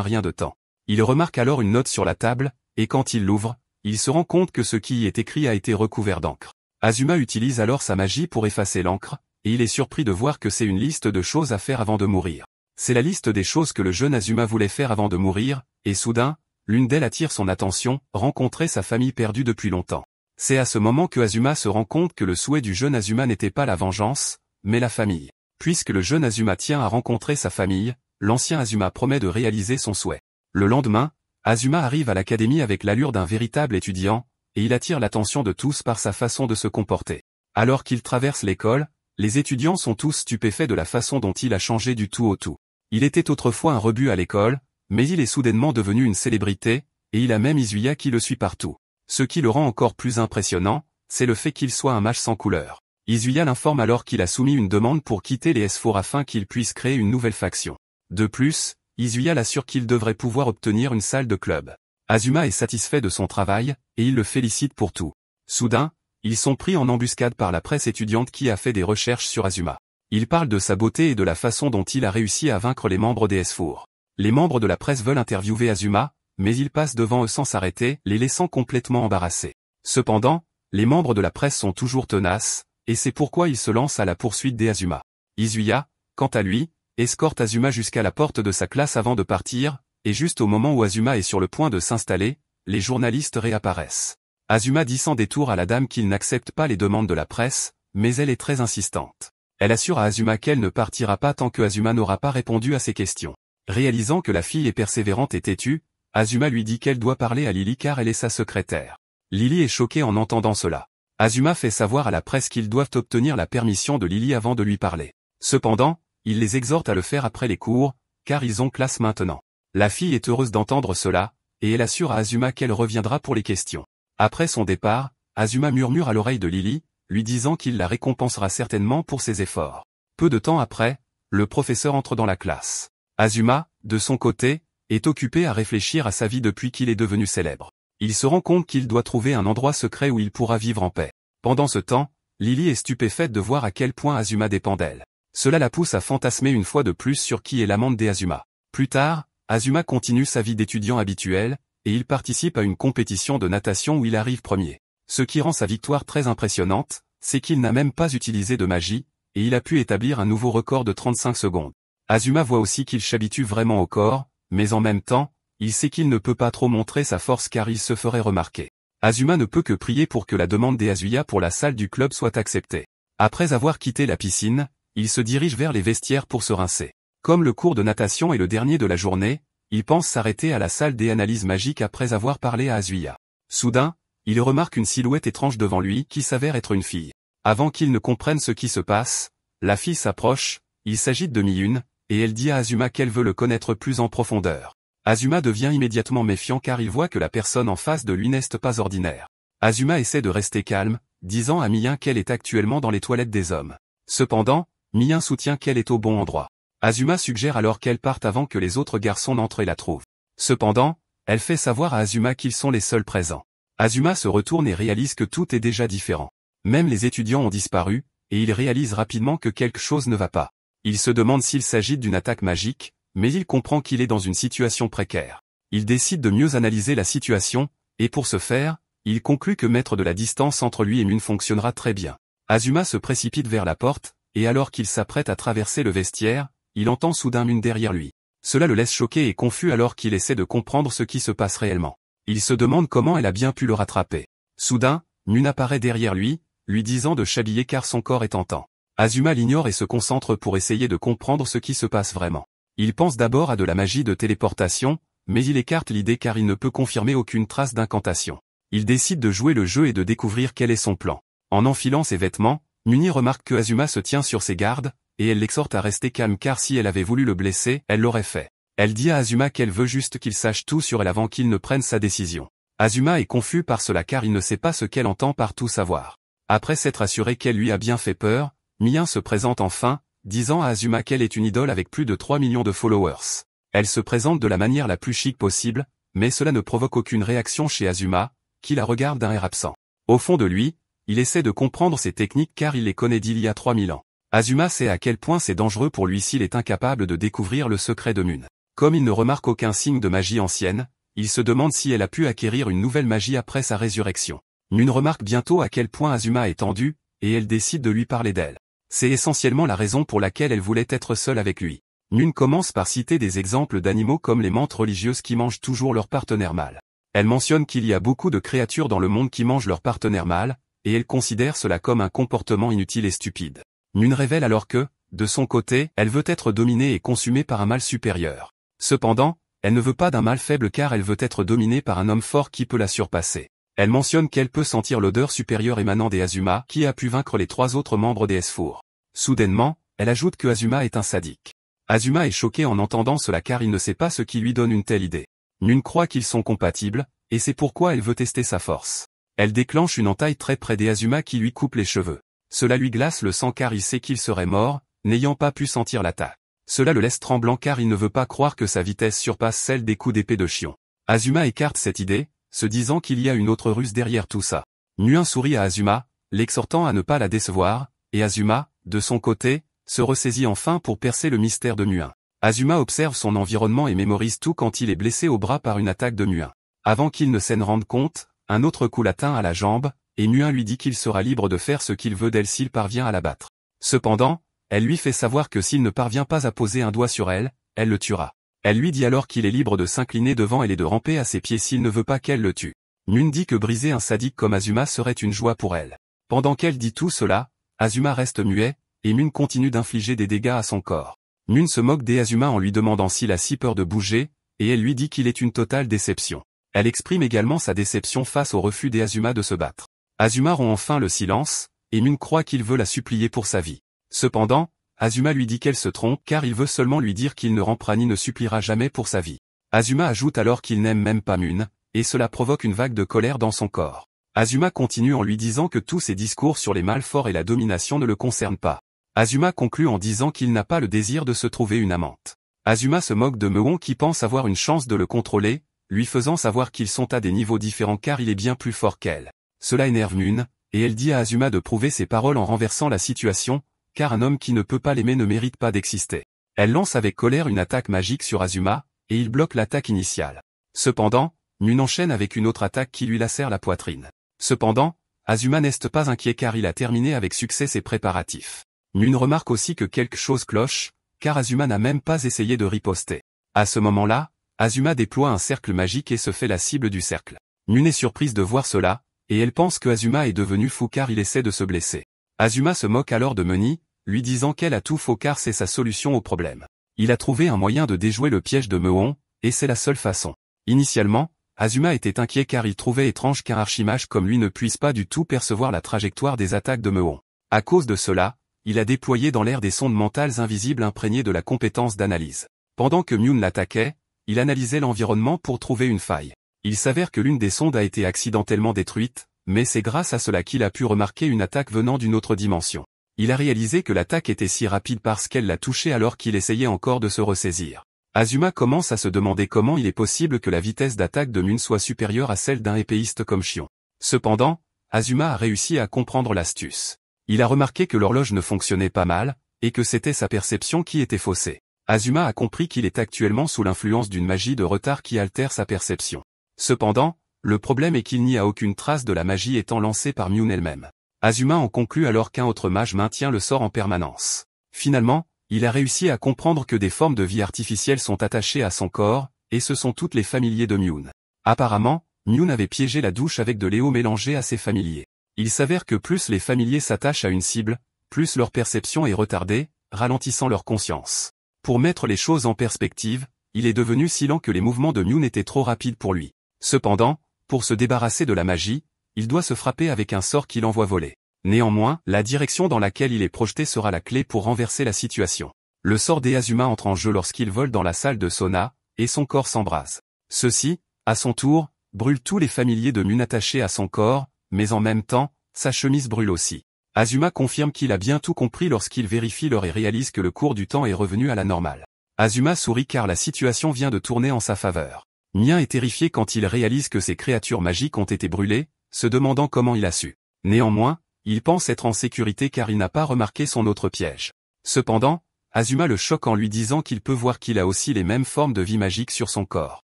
rien de temps. Il remarque alors une note sur la table, et quand il l'ouvre, il se rend compte que ce qui y est écrit a été recouvert d'encre. Azuma utilise alors sa magie pour effacer l'encre, et il est surpris de voir que c'est une liste de choses à faire avant de mourir. C'est la liste des choses que le jeune Azuma voulait faire avant de mourir, et soudain, l'une d'elles attire son attention, rencontrer sa famille perdue depuis longtemps. C'est à ce moment que Azuma se rend compte que le souhait du jeune Azuma n'était pas la vengeance, mais la famille. Puisque le jeune Azuma tient à rencontrer sa famille, l'ancien Azuma promet de réaliser son souhait. Le lendemain, Azuma arrive à l'académie avec l'allure d'un véritable étudiant, et il attire l'attention de tous par sa façon de se comporter. Alors qu'il traverse l'école, les étudiants sont tous stupéfaits de la façon dont il a changé du tout au tout. Il était autrefois un rebut à l'école, mais il est soudainement devenu une célébrité, et il a même Izuya qui le suit partout. Ce qui le rend encore plus impressionnant, c'est le fait qu'il soit un mage sans couleur. Izuya l'informe alors qu'il a soumis une demande pour quitter les S4 afin qu'il puisse créer une nouvelle faction. De plus, Izuya l'assure qu'il devrait pouvoir obtenir une salle de club. Azuma est satisfait de son travail, et il le félicite pour tout. Soudain, ils sont pris en embuscade par la presse étudiante qui a fait des recherches sur Azuma. Il parle de sa beauté et de la façon dont il a réussi à vaincre les membres des S4. Les membres de la presse veulent interviewer Azuma, mais il passe devant eux sans s'arrêter, les laissant complètement embarrassés. Cependant, les membres de la presse sont toujours tenaces, et c'est pourquoi ils se lancent à la poursuite d'Azuma. Izuya, quant à lui, escorte Azuma jusqu'à la porte de sa classe avant de partir, et juste au moment où Azuma est sur le point de s'installer, les journalistes réapparaissent. Azuma dit sans détour à la dame qu'il n'accepte pas les demandes de la presse, mais elle est très insistante. Elle assure à Azuma qu'elle ne partira pas tant que Azuma n'aura pas répondu à ses questions. Réalisant que la fille est persévérante et têtue, Azuma lui dit qu'elle doit parler à Lily car elle est sa secrétaire. Lily est choquée en entendant cela. Azuma fait savoir à la presse qu'ils doivent obtenir la permission de Lily avant de lui parler. Cependant, il les exhorte à le faire après les cours, car ils ont classe maintenant. La fille est heureuse d'entendre cela, et elle assure à Azuma qu'elle reviendra pour les questions. Après son départ, Azuma murmure à l'oreille de Lily, lui disant qu'il la récompensera certainement pour ses efforts. Peu de temps après, le professeur entre dans la classe. Azuma, de son côté, est occupé à réfléchir à sa vie depuis qu'il est devenu célèbre. Il se rend compte qu'il doit trouver un endroit secret où il pourra vivre en paix. Pendant ce temps, Lily est stupéfaite de voir à quel point Azuma dépend d'elle. Cela la pousse à fantasmer une fois de plus sur qui est l'amante d'Azuma. Plus tard, Azuma continue sa vie d'étudiant habituel, et il participe à une compétition de natation où il arrive premier. Ce qui rend sa victoire très impressionnante, c'est qu'il n'a même pas utilisé de magie, et il a pu établir un nouveau record de 35 secondes. Azuma voit aussi qu'il s'habitue vraiment au corps, mais en même temps, il sait qu'il ne peut pas trop montrer sa force car il se ferait remarquer. Azuma ne peut que prier pour que la demande d'Azuya pour la salle du club soit acceptée. Après avoir quitté la piscine, il se dirige vers les vestiaires pour se rincer. Comme le cours de natation est le dernier de la journée, il pense s'arrêter à la salle des analyses magiques après avoir parlé à Azuya. Soudain, il remarque une silhouette étrange devant lui qui s'avère être une fille. Avant qu'il ne comprenne ce qui se passe, la fille s'approche, il s'agite de mi-une, et elle dit à Azuma qu'elle veut le connaître plus en profondeur. Azuma devient immédiatement méfiant car il voit que la personne en face de lui n'est pas ordinaire. Azuma essaie de rester calme, disant à Mi-un qu'elle est actuellement dans les toilettes des hommes. Cependant, Mi-un soutient qu'elle est au bon endroit. Azuma suggère alors qu'elle parte avant que les autres garçons n'entrent et la trouvent. Cependant, elle fait savoir à Azuma qu'ils sont les seuls présents. Azuma se retourne et réalise que tout est déjà différent. Même les étudiants ont disparu, et il réalise rapidement que quelque chose ne va pas. Il se demande s'il s'agit d'une attaque magique, mais il comprend qu'il est dans une situation précaire. Il décide de mieux analyser la situation, et pour ce faire, il conclut que mettre de la distance entre lui et Mun fonctionnera très bien. Azuma se précipite vers la porte, et alors qu'il s'apprête à traverser le vestiaire, il entend soudain Mun derrière lui. Cela le laisse choqué et confus alors qu'il essaie de comprendre ce qui se passe réellement. Il se demande comment elle a bien pu le rattraper. Soudain, Mun apparaît derrière lui disant de s'habiller car son corps est tentant. Azuma l'ignore et se concentre pour essayer de comprendre ce qui se passe vraiment. Il pense d'abord à de la magie de téléportation, mais il écarte l'idée car il ne peut confirmer aucune trace d'incantation. Il décide de jouer le jeu et de découvrir quel est son plan. En enfilant ses vêtements, Muni remarque que Azuma se tient sur ses gardes, et elle l'exhorte à rester calme car si elle avait voulu le blesser, elle l'aurait fait. Elle dit à Azuma qu'elle veut juste qu'il sache tout sur elle avant qu'il ne prenne sa décision. Azuma est confus par cela car il ne sait pas ce qu'elle entend par tout savoir. Après s'être assuré qu'elle lui a bien fait peur, Mi-un se présente enfin, disant à Azuma qu'elle est une idole avec plus de 3 millions de followers. Elle se présente de la manière la plus chic possible, mais cela ne provoque aucune réaction chez Azuma, qui la regarde d'un air absent. Au fond de lui, il essaie de comprendre ses techniques car il les connaît d'il y a 3000 ans. Azuma sait à quel point c'est dangereux pour lui s'il est incapable de découvrir le secret de Mune. Comme il ne remarque aucun signe de magie ancienne, il se demande si elle a pu acquérir une nouvelle magie après sa résurrection. Mune remarque bientôt à quel point Azuma est tendue, et elle décide de lui parler d'elle. C'est essentiellement la raison pour laquelle elle voulait être seule avec lui. Mune commence par citer des exemples d'animaux comme les mantes religieuses qui mangent toujours leur partenaire mâle. Elle mentionne qu'il y a beaucoup de créatures dans le monde qui mangent leur partenaire mâle, et elle considère cela comme un comportement inutile et stupide. Mune révèle alors que, de son côté, elle veut être dominée et consumée par un mâle supérieur. Cependant, elle ne veut pas d'un mâle faible car elle veut être dominée par un homme fort qui peut la surpasser. Elle mentionne qu'elle peut sentir l'odeur supérieure émanant des Azuma qui a pu vaincre les 3 autres membres des S4. Soudainement, elle ajoute que Azuma est un sadique. Azuma est choqué en entendant cela car il ne sait pas ce qui lui donne une telle idée. Mune croit qu'ils sont compatibles, et c'est pourquoi elle veut tester sa force. Elle déclenche une entaille très près des Azuma qui lui coupe les cheveux. Cela lui glace le sang car il sait qu'il serait mort, n'ayant pas pu sentir l'attaque. Cela le laisse tremblant car il ne veut pas croire que sa vitesse surpasse celle des coups d'épée de Shion. Azuma écarte cette idée, se disant qu'il y a une autre ruse derrière tout ça. Mune sourit à Azuma, l'exhortant à ne pas la décevoir, et Azuma, de son côté, se ressaisit enfin pour percer le mystère de Mune. Azuma observe son environnement et mémorise tout quand il est blessé au bras par une attaque de Mune. Avant qu'il ne s'en rende compte, un autre coup l'atteint à la jambe, et Mune lui dit qu'il sera libre de faire ce qu'il veut d'elle s'il parvient à la battre. Cependant, elle lui fait savoir que s'il ne parvient pas à poser un doigt sur elle, elle le tuera. Elle lui dit alors qu'il est libre de s'incliner devant elle et de ramper à ses pieds s'il ne veut pas qu'elle le tue. Mune dit que briser un sadique comme Azuma serait une joie pour elle. Pendant qu'elle dit tout cela, Azuma reste muet, et Mune continue d'infliger des dégâts à son corps. Mune se moque d'Azuma en lui demandant s'il a si peur de bouger, et elle lui dit qu'il est une totale déception. Elle exprime également sa déception face au refus d'Azuma de se battre. Azuma rompt enfin le silence, et Mune croit qu'il veut la supplier pour sa vie. Cependant, Azuma lui dit qu'elle se trompe car il veut seulement lui dire qu'il ne rampera ni ne suppliera jamais pour sa vie. Azuma ajoute alors qu'il n'aime même pas Mune, et cela provoque une vague de colère dans son corps. Azuma continue en lui disant que tous ses discours sur les mâles forts et la domination ne le concernent pas. Azuma conclut en disant qu'il n'a pas le désir de se trouver une amante. Azuma se moque de Mewon qui pense avoir une chance de le contrôler, lui faisant savoir qu'ils sont à des niveaux différents car il est bien plus fort qu'elle. Cela énerve Mune, et elle dit à Azuma de prouver ses paroles en renversant la situation, car un homme qui ne peut pas l'aimer ne mérite pas d'exister. Elle lance avec colère une attaque magique sur Azuma, et il bloque l'attaque initiale. Cependant, Mune enchaîne avec une autre attaque qui lui lacère la poitrine. Cependant, Azuma n'est pas inquiet car il a terminé avec succès ses préparatifs. Mune remarque aussi que quelque chose cloche, car Azuma n'a même pas essayé de riposter. À ce moment-là, Azuma déploie un cercle magique et se fait la cible du cercle. Mune est surprise de voir cela, et elle pense que Azuma est devenu fou car il essaie de se blesser. Azuma se moque alors de Muni, lui disant qu'elle a tout faux car c'est sa solution au problème. Il a trouvé un moyen de déjouer le piège de Mewon, et c'est la seule façon. Initialement, Azuma était inquiet car il trouvait étrange qu'un archimage comme lui ne puisse pas du tout percevoir la trajectoire des attaques de Mewon. À cause de cela, il a déployé dans l'air des sondes mentales invisibles imprégnées de la compétence d'analyse. Pendant que Mune l'attaquait, il analysait l'environnement pour trouver une faille. Il s'avère que l'une des sondes a été accidentellement détruite, mais c'est grâce à cela qu'il a pu remarquer une attaque venant d'une autre dimension. Il a réalisé que l'attaque était si rapide parce qu'elle l'a touché alors qu'il essayait encore de se ressaisir. Azuma commence à se demander comment il est possible que la vitesse d'attaque de Mune soit supérieure à celle d'un épéiste comme Shion. Cependant, Azuma a réussi à comprendre l'astuce. Il a remarqué que l'horloge ne fonctionnait pas mal, et que c'était sa perception qui était faussée. Azuma a compris qu'il est actuellement sous l'influence d'une magie de retard qui altère sa perception. Cependant, le problème est qu'il n'y a aucune trace de la magie étant lancée par Mune elle-même. Azuma en conclut alors qu'un autre mage maintient le sort en permanence. Finalement, il a réussi à comprendre que des formes de vie artificielles sont attachées à son corps, et ce sont toutes les familiers de Mune. Apparemment, Mune avait piégé la douche avec de l'éau mélangée à ses familiers. Il s'avère que plus les familiers s'attachent à une cible, plus leur perception est retardée, ralentissant leur conscience. Pour mettre les choses en perspective, il est devenu si lent que les mouvements de Mune étaient trop rapides pour lui. Cependant, pour se débarrasser de la magie, il doit se frapper avec un sort qui l'envoie voler. Néanmoins, la direction dans laquelle il est projeté sera la clé pour renverser la situation. Le sort d'Azuma entre en jeu lorsqu'il vole dans la salle de sauna, et son corps s'embrase. Ceci, à son tour, brûle tous les familiers de Mune attachés à son corps, mais en même temps, sa chemise brûle aussi. Azuma confirme qu'il a bien tout compris lorsqu'il vérifie l'heure et réalise que le cours du temps est revenu à la normale. Azuma sourit car la situation vient de tourner en sa faveur. Mien est terrifié quand il réalise que ses créatures magiques ont été brûlées, se demandant comment il a su. Néanmoins, il pense être en sécurité car il n'a pas remarqué son autre piège. Cependant, Azuma le choque en lui disant qu'il peut voir qu'il a aussi les mêmes formes de vie magique sur son corps.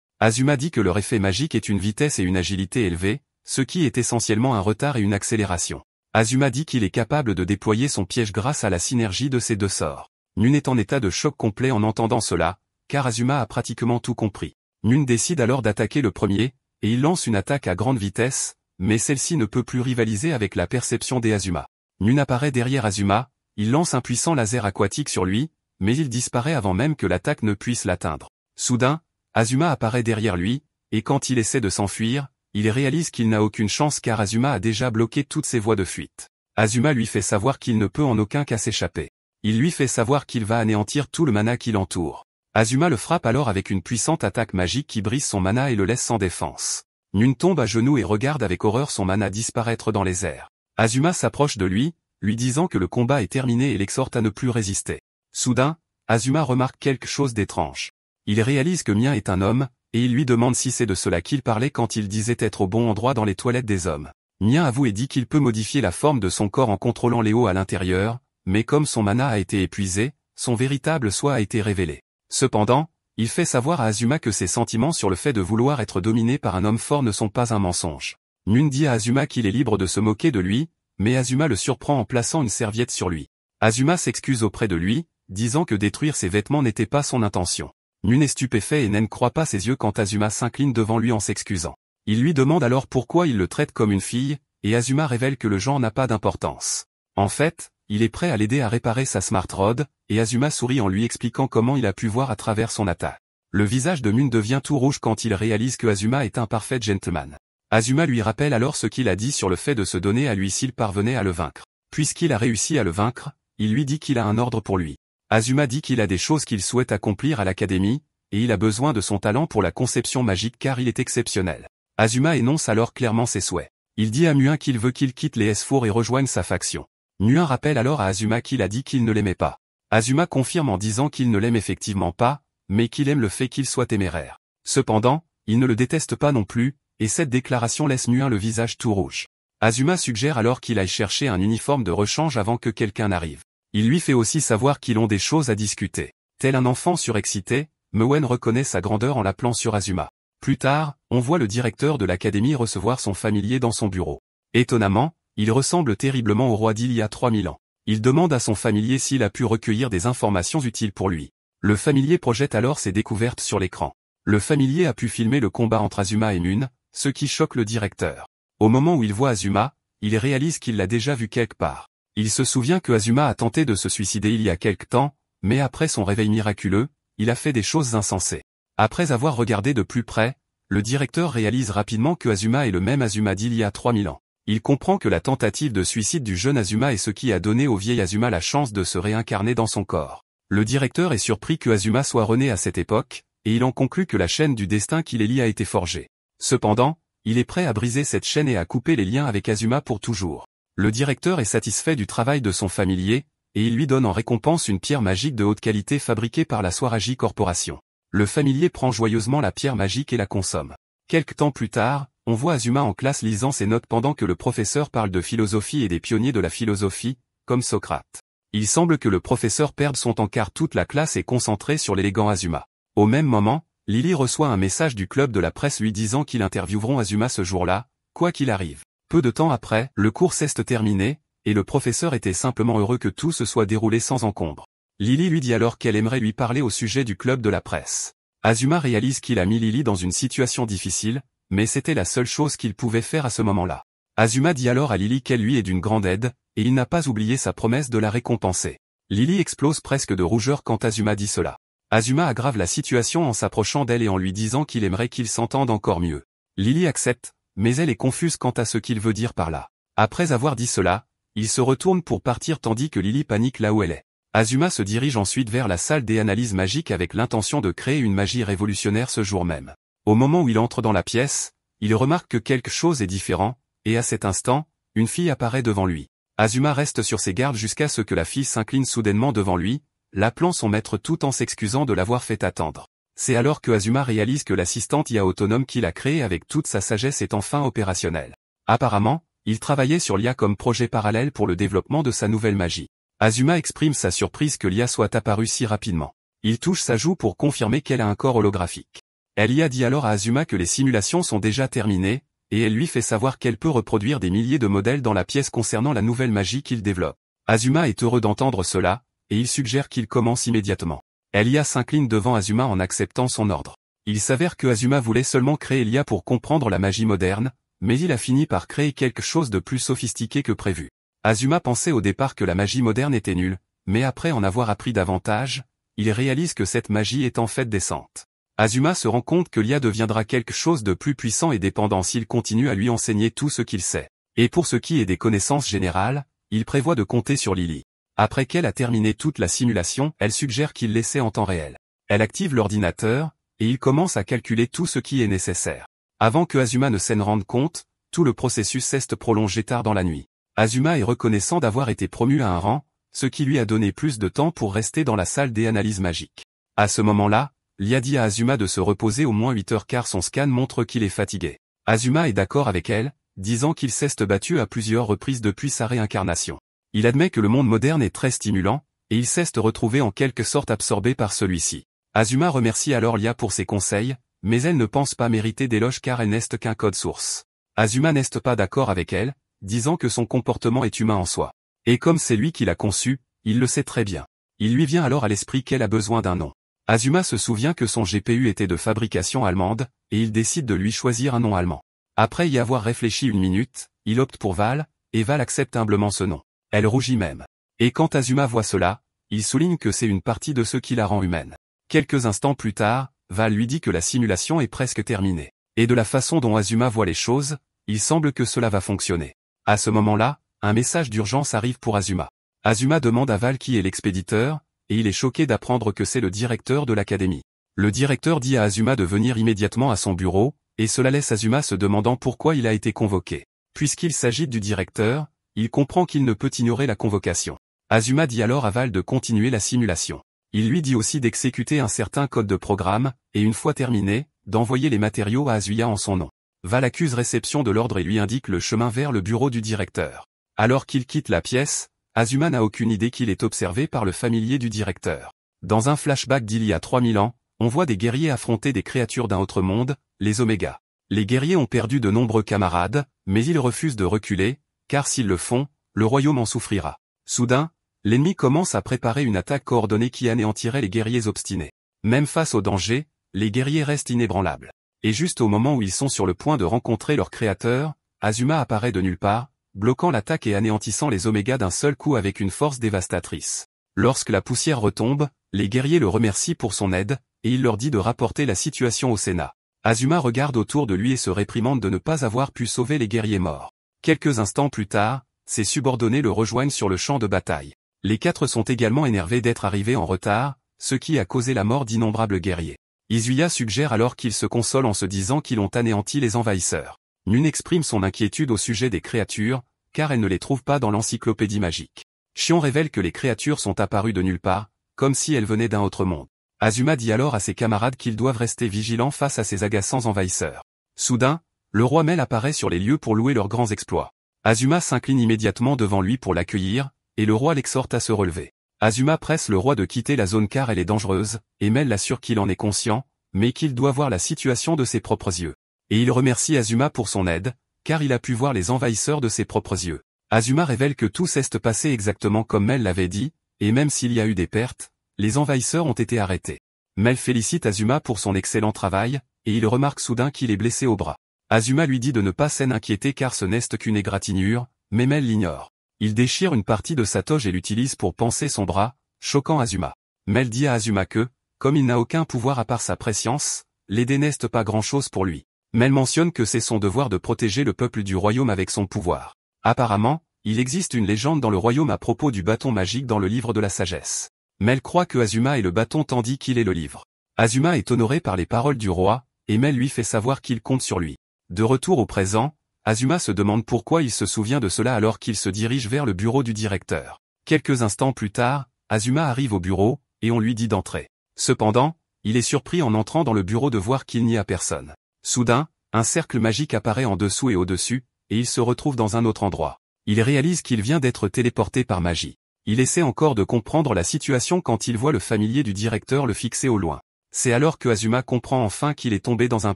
Azuma dit que leur effet magique est une vitesse et une agilité élevées, ce qui est essentiellement un retard et une accélération. Azuma dit qu'il est capable de déployer son piège grâce à la synergie de ces deux sorts. Nun est en état de choc complet en entendant cela, car Azuma a pratiquement tout compris. Nun décide alors d'attaquer le premier, et il lance une attaque à grande vitesse, mais celle-ci ne peut plus rivaliser avec la perception des Azuma. Nun apparaît derrière Azuma, il lance un puissant laser aquatique sur lui, mais il disparaît avant même que l'attaque ne puisse l'atteindre. Soudain, Azuma apparaît derrière lui, et quand il essaie de s'enfuir, il réalise qu'il n'a aucune chance car Azuma a déjà bloqué toutes ses voies de fuite. Azuma lui fait savoir qu'il ne peut en aucun cas s'échapper. Il lui fait savoir qu'il va anéantir tout le mana qui l'entoure. Azuma le frappe alors avec une puissante attaque magique qui brise son mana et le laisse sans défense. Nun tombe à genoux et regarde avec horreur son mana disparaître dans les airs. Azuma s'approche de lui disant que le combat est terminé et l'exhorte à ne plus résister. Soudain, Azuma remarque quelque chose d'étrange. Il réalise que Mien est un homme, et il lui demande si c'est de cela qu'il parlait quand il disait être au bon endroit dans les toilettes des hommes. Mien avoue et dit qu'il peut modifier la forme de son corps en contrôlant les hauts à l'intérieur, mais comme son mana a été épuisé, son véritable soi a été révélé. Cependant, il fait savoir à Azuma que ses sentiments sur le fait de vouloir être dominé par un homme fort ne sont pas un mensonge. Nun dit à Azuma qu'il est libre de se moquer de lui, mais Azuma le surprend en plaçant une serviette sur lui. Azuma s'excuse auprès de lui, disant que détruire ses vêtements n'était pas son intention. Nun est stupéfait et ne croit pas ses yeux quand Azuma s'incline devant lui en s'excusant. Il lui demande alors pourquoi il le traite comme une fille, et Azuma révèle que le genre n'a pas d'importance. En fait, il est prêt à l'aider à réparer sa Smart Rod, et Azuma sourit en lui expliquant comment il a pu voir à travers son attaque. Le visage de Nun devient tout rouge quand il réalise que Azuma est un parfait gentleman. Azuma lui rappelle alors ce qu'il a dit sur le fait de se donner à lui s'il parvenait à le vaincre. Puisqu'il a réussi à le vaincre, il lui dit qu'il a un ordre pour lui. Azuma dit qu'il a des choses qu'il souhaite accomplir à l'académie, et il a besoin de son talent pour la conception magique car il est exceptionnel. Azuma énonce alors clairement ses souhaits. Il dit à Mien qu'il veut qu'il quitte les S4 et rejoigne sa faction. Mien rappelle alors à Azuma qu'il a dit qu'il ne l'aimait pas. Azuma confirme en disant qu'il ne l'aime effectivement pas, mais qu'il aime le fait qu'il soit téméraire. Cependant, il ne le déteste pas non plus, et cette déclaration laisse Mien le visage tout rouge. Azuma suggère alors qu'il aille chercher un uniforme de rechange avant que quelqu'un n'arrive. Il lui fait aussi savoir qu'ils ont des choses à discuter. Tel un enfant surexcité, Mewen reconnaît sa grandeur en l'appelant sur Azuma. Plus tard, on voit le directeur de l'académie recevoir son familier dans son bureau. Étonnamment, il ressemble terriblement au roi d'il y a 3000 ans. Il demande à son familier s'il a pu recueillir des informations utiles pour lui. Le familier projette alors ses découvertes sur l'écran. Le familier a pu filmer le combat entre Azuma et Nun, ce qui choque le directeur. Au moment où il voit Azuma, il réalise qu'il l'a déjà vu quelque part. Il se souvient que Azuma a tenté de se suicider il y a quelque temps, mais après son réveil miraculeux, il a fait des choses insensées. Après avoir regardé de plus près, le directeur réalise rapidement que Azuma est le même Azuma d'il y a 3000 ans. Il comprend que la tentative de suicide du jeune Azuma est ce qui a donné au vieil Azuma la chance de se réincarner dans son corps. Le directeur est surpris que Azuma soit rené à cette époque, et il en conclut que la chaîne du destin qui les lie a été forgée. Cependant, il est prêt à briser cette chaîne et à couper les liens avec Azuma pour toujours. Le directeur est satisfait du travail de son familier, et il lui donne en récompense une pierre magique de haute qualité fabriquée par la Swaraji Corporation. Le familier prend joyeusement la pierre magique et la consomme. Quelque temps plus tard, on voit Azuma en classe lisant ses notes pendant que le professeur parle de philosophie et des pionniers de la philosophie, comme Socrate. Il semble que le professeur perde son temps car toute la classe est concentrée sur l'élégant Azuma. Au même moment, Lily reçoit un message du club de la presse lui disant qu'ils intervieweront Azuma ce jour-là, quoi qu'il arrive. Peu de temps après, le cours s'est terminé, et le professeur était simplement heureux que tout se soit déroulé sans encombre. Lily lui dit alors qu'elle aimerait lui parler au sujet du club de la presse. Azuma réalise qu'il a mis Lily dans une situation difficile, mais c'était la seule chose qu'il pouvait faire à ce moment-là. Azuma dit alors à Lily qu'elle lui est d'une grande aide, et il n'a pas oublié sa promesse de la récompenser. Lily explose presque de rougeur quand Azuma dit cela. Azuma aggrave la situation en s'approchant d'elle et en lui disant qu'il aimerait qu'ils s'entendent encore mieux. Lily accepte, mais elle est confuse quant à ce qu'il veut dire par là. Après avoir dit cela, il se retourne pour partir tandis que Lily panique là où elle est. Azuma se dirige ensuite vers la salle des analyses magiques avec l'intention de créer une magie révolutionnaire ce jour même. Au moment où il entre dans la pièce, il remarque que quelque chose est différent, et à cet instant, une fille apparaît devant lui. Azuma reste sur ses gardes jusqu'à ce que la fille s'incline soudainement devant lui, l'appelant son maître tout en s'excusant de l'avoir fait attendre. C'est alors que Azuma réalise que l'assistante IA autonome qu'il a créée avec toute sa sagesse est enfin opérationnelle. Apparemment, il travaillait sur l'IA comme projet parallèle pour le développement de sa nouvelle magie. Azuma exprime sa surprise que l'IA soit apparue si rapidement. Il touche sa joue pour confirmer qu'elle a un corps holographique. L'IA dit alors à Azuma que les simulations sont déjà terminées, et elle lui fait savoir qu'elle peut reproduire des milliers de modèles dans la pièce concernant la nouvelle magie qu'il développe. Azuma est heureux d'entendre cela, et il suggère qu'il commence immédiatement. L'IA s'incline devant Azuma en acceptant son ordre. Il s'avère que Azuma voulait seulement créer l'IA pour comprendre la magie moderne, mais il a fini par créer quelque chose de plus sophistiqué que prévu. Azuma pensait au départ que la magie moderne était nulle, mais après en avoir appris davantage, il réalise que cette magie est en fait décente. Azuma se rend compte que l'IA deviendra quelque chose de plus puissant et dépendant s'il continue à lui enseigner tout ce qu'il sait. Et pour ce qui est des connaissances générales, il prévoit de compter sur Lily. Après qu'elle a terminé toute la simulation, elle suggère qu'il l'essaie en temps réel. Elle active l'ordinateur, et il commence à calculer tout ce qui est nécessaire. Avant que Azuma ne s'en rende compte, tout le processus s'est prolongé tard dans la nuit. Azuma est reconnaissant d'avoir été promu à un rang, ce qui lui a donné plus de temps pour rester dans la salle des analyses magiques. À ce moment-là, l'IA dit à Azuma de se reposer au moins 8 heures car son scan montre qu'il est fatigué. Azuma est d'accord avec elle, disant qu'il s'est battu à plusieurs reprises depuis sa réincarnation. Il admet que le monde moderne est très stimulant, et il s'est retrouvé en quelque sorte absorbé par celui-ci. Azuma remercie alors l'IA pour ses conseils, mais elle ne pense pas mériter d'éloges car elle n'est qu'un code source. Azuma n'est pas d'accord avec elle, disant que son comportement est humain en soi. Et comme c'est lui qui l'a conçu, il le sait très bien. Il lui vient alors à l'esprit qu'elle a besoin d'un nom. Azuma se souvient que son GPU était de fabrication allemande, et il décide de lui choisir un nom allemand. Après y avoir réfléchi une minute, il opte pour Val, et Val accepte humblement ce nom. Elle rougit même. Et quand Azuma voit cela, il souligne que c'est une partie de ce qui la rend humaine. Quelques instants plus tard, Val lui dit que la simulation est presque terminée. Et de la façon dont Azuma voit les choses, il semble que cela va fonctionner. À ce moment-là, un message d'urgence arrive pour Azuma. Azuma demande à Val qui est l'expéditeur, et il est choqué d'apprendre que c'est le directeur de l'académie. Le directeur dit à Azuma de venir immédiatement à son bureau, et cela laisse Azuma se demandant pourquoi il a été convoqué. Puisqu'il s'agit du directeur, il comprend qu'il ne peut ignorer la convocation. Azuma dit alors à Val de continuer la simulation. Il lui dit aussi d'exécuter un certain code de programme, et une fois terminé, d'envoyer les matériaux à Azuya en son nom. Val accuse réception de l'ordre et lui indique le chemin vers le bureau du directeur. Alors qu'il quitte la pièce, Azuma n'a aucune idée qu'il est observé par le familier du directeur. Dans un flashback d'il y a 3000 ans, on voit des guerriers affronter des créatures d'un autre monde, les Oméga. Les guerriers ont perdu de nombreux camarades, mais ils refusent de reculer, car s'ils le font, le royaume en souffrira. Soudain, l'ennemi commence à préparer une attaque coordonnée qui anéantirait les guerriers obstinés. Même face au danger, les guerriers restent inébranlables. Et juste au moment où ils sont sur le point de rencontrer leur créateur, Azuma apparaît de nulle part, bloquant l'attaque et anéantissant les Oméga d'un seul coup avec une force dévastatrice. Lorsque la poussière retombe, les guerriers le remercient pour son aide, et il leur dit de rapporter la situation au Sénat. Azuma regarde autour de lui et se réprimande de ne pas avoir pu sauver les guerriers morts. Quelques instants plus tard, ses subordonnés le rejoignent sur le champ de bataille. Les 4 sont également énervés d'être arrivés en retard, ce qui a causé la mort d'innombrables guerriers. Izuya suggère alors qu'ils se consolent en se disant qu'ils ont anéanti les envahisseurs. Nune exprime son inquiétude au sujet des créatures, car elle ne les trouve pas dans l'encyclopédie magique. Shion révèle que les créatures sont apparues de nulle part, comme si elles venaient d'un autre monde. Azuma dit alors à ses camarades qu'ils doivent rester vigilants face à ces agaçants envahisseurs. Soudain, le roi Mel apparaît sur les lieux pour louer leurs grands exploits. Azuma s'incline immédiatement devant lui pour l'accueillir, et le roi l'exhorte à se relever. Azuma presse le roi de quitter la zone car elle est dangereuse, et Mel l'assure qu'il en est conscient, mais qu'il doit voir la situation de ses propres yeux. Et il remercie Azuma pour son aide, car il a pu voir les envahisseurs de ses propres yeux. Azuma révèle que tout s'est passé exactement comme Mel l'avait dit, et même s'il y a eu des pertes, les envahisseurs ont été arrêtés. Mel félicite Azuma pour son excellent travail, et il remarque soudain qu'il est blessé au bras. Azuma lui dit de ne pas s'en inquiéter car ce n'est qu'une égratignure, mais Mel l'ignore. Il déchire une partie de sa toge et l'utilise pour panser son bras, choquant Azuma. Mel dit à Azuma que, comme il n'a aucun pouvoir à part sa prescience, l'aider n'est pas grand-chose pour lui. Mel mentionne que c'est son devoir de protéger le peuple du royaume avec son pouvoir. Apparemment, il existe une légende dans le royaume à propos du bâton magique dans le livre de la sagesse. Mel croit que Azuma est le bâton tandis qu'il est le livre. Azuma est honoré par les paroles du roi, et Mel lui fait savoir qu'il compte sur lui. De retour au présent, Azuma se demande pourquoi il se souvient de cela alors qu'il se dirige vers le bureau du directeur. Quelques instants plus tard, Azuma arrive au bureau, et on lui dit d'entrer. Cependant, il est surpris en entrant dans le bureau de voir qu'il n'y a personne. Soudain, un cercle magique apparaît en dessous et au-dessus, et il se retrouve dans un autre endroit. Il réalise qu'il vient d'être téléporté par magie. Il essaie encore de comprendre la situation quand il voit le familier du directeur le fixer au loin. C'est alors que Azuma comprend enfin qu'il est tombé dans un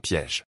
piège.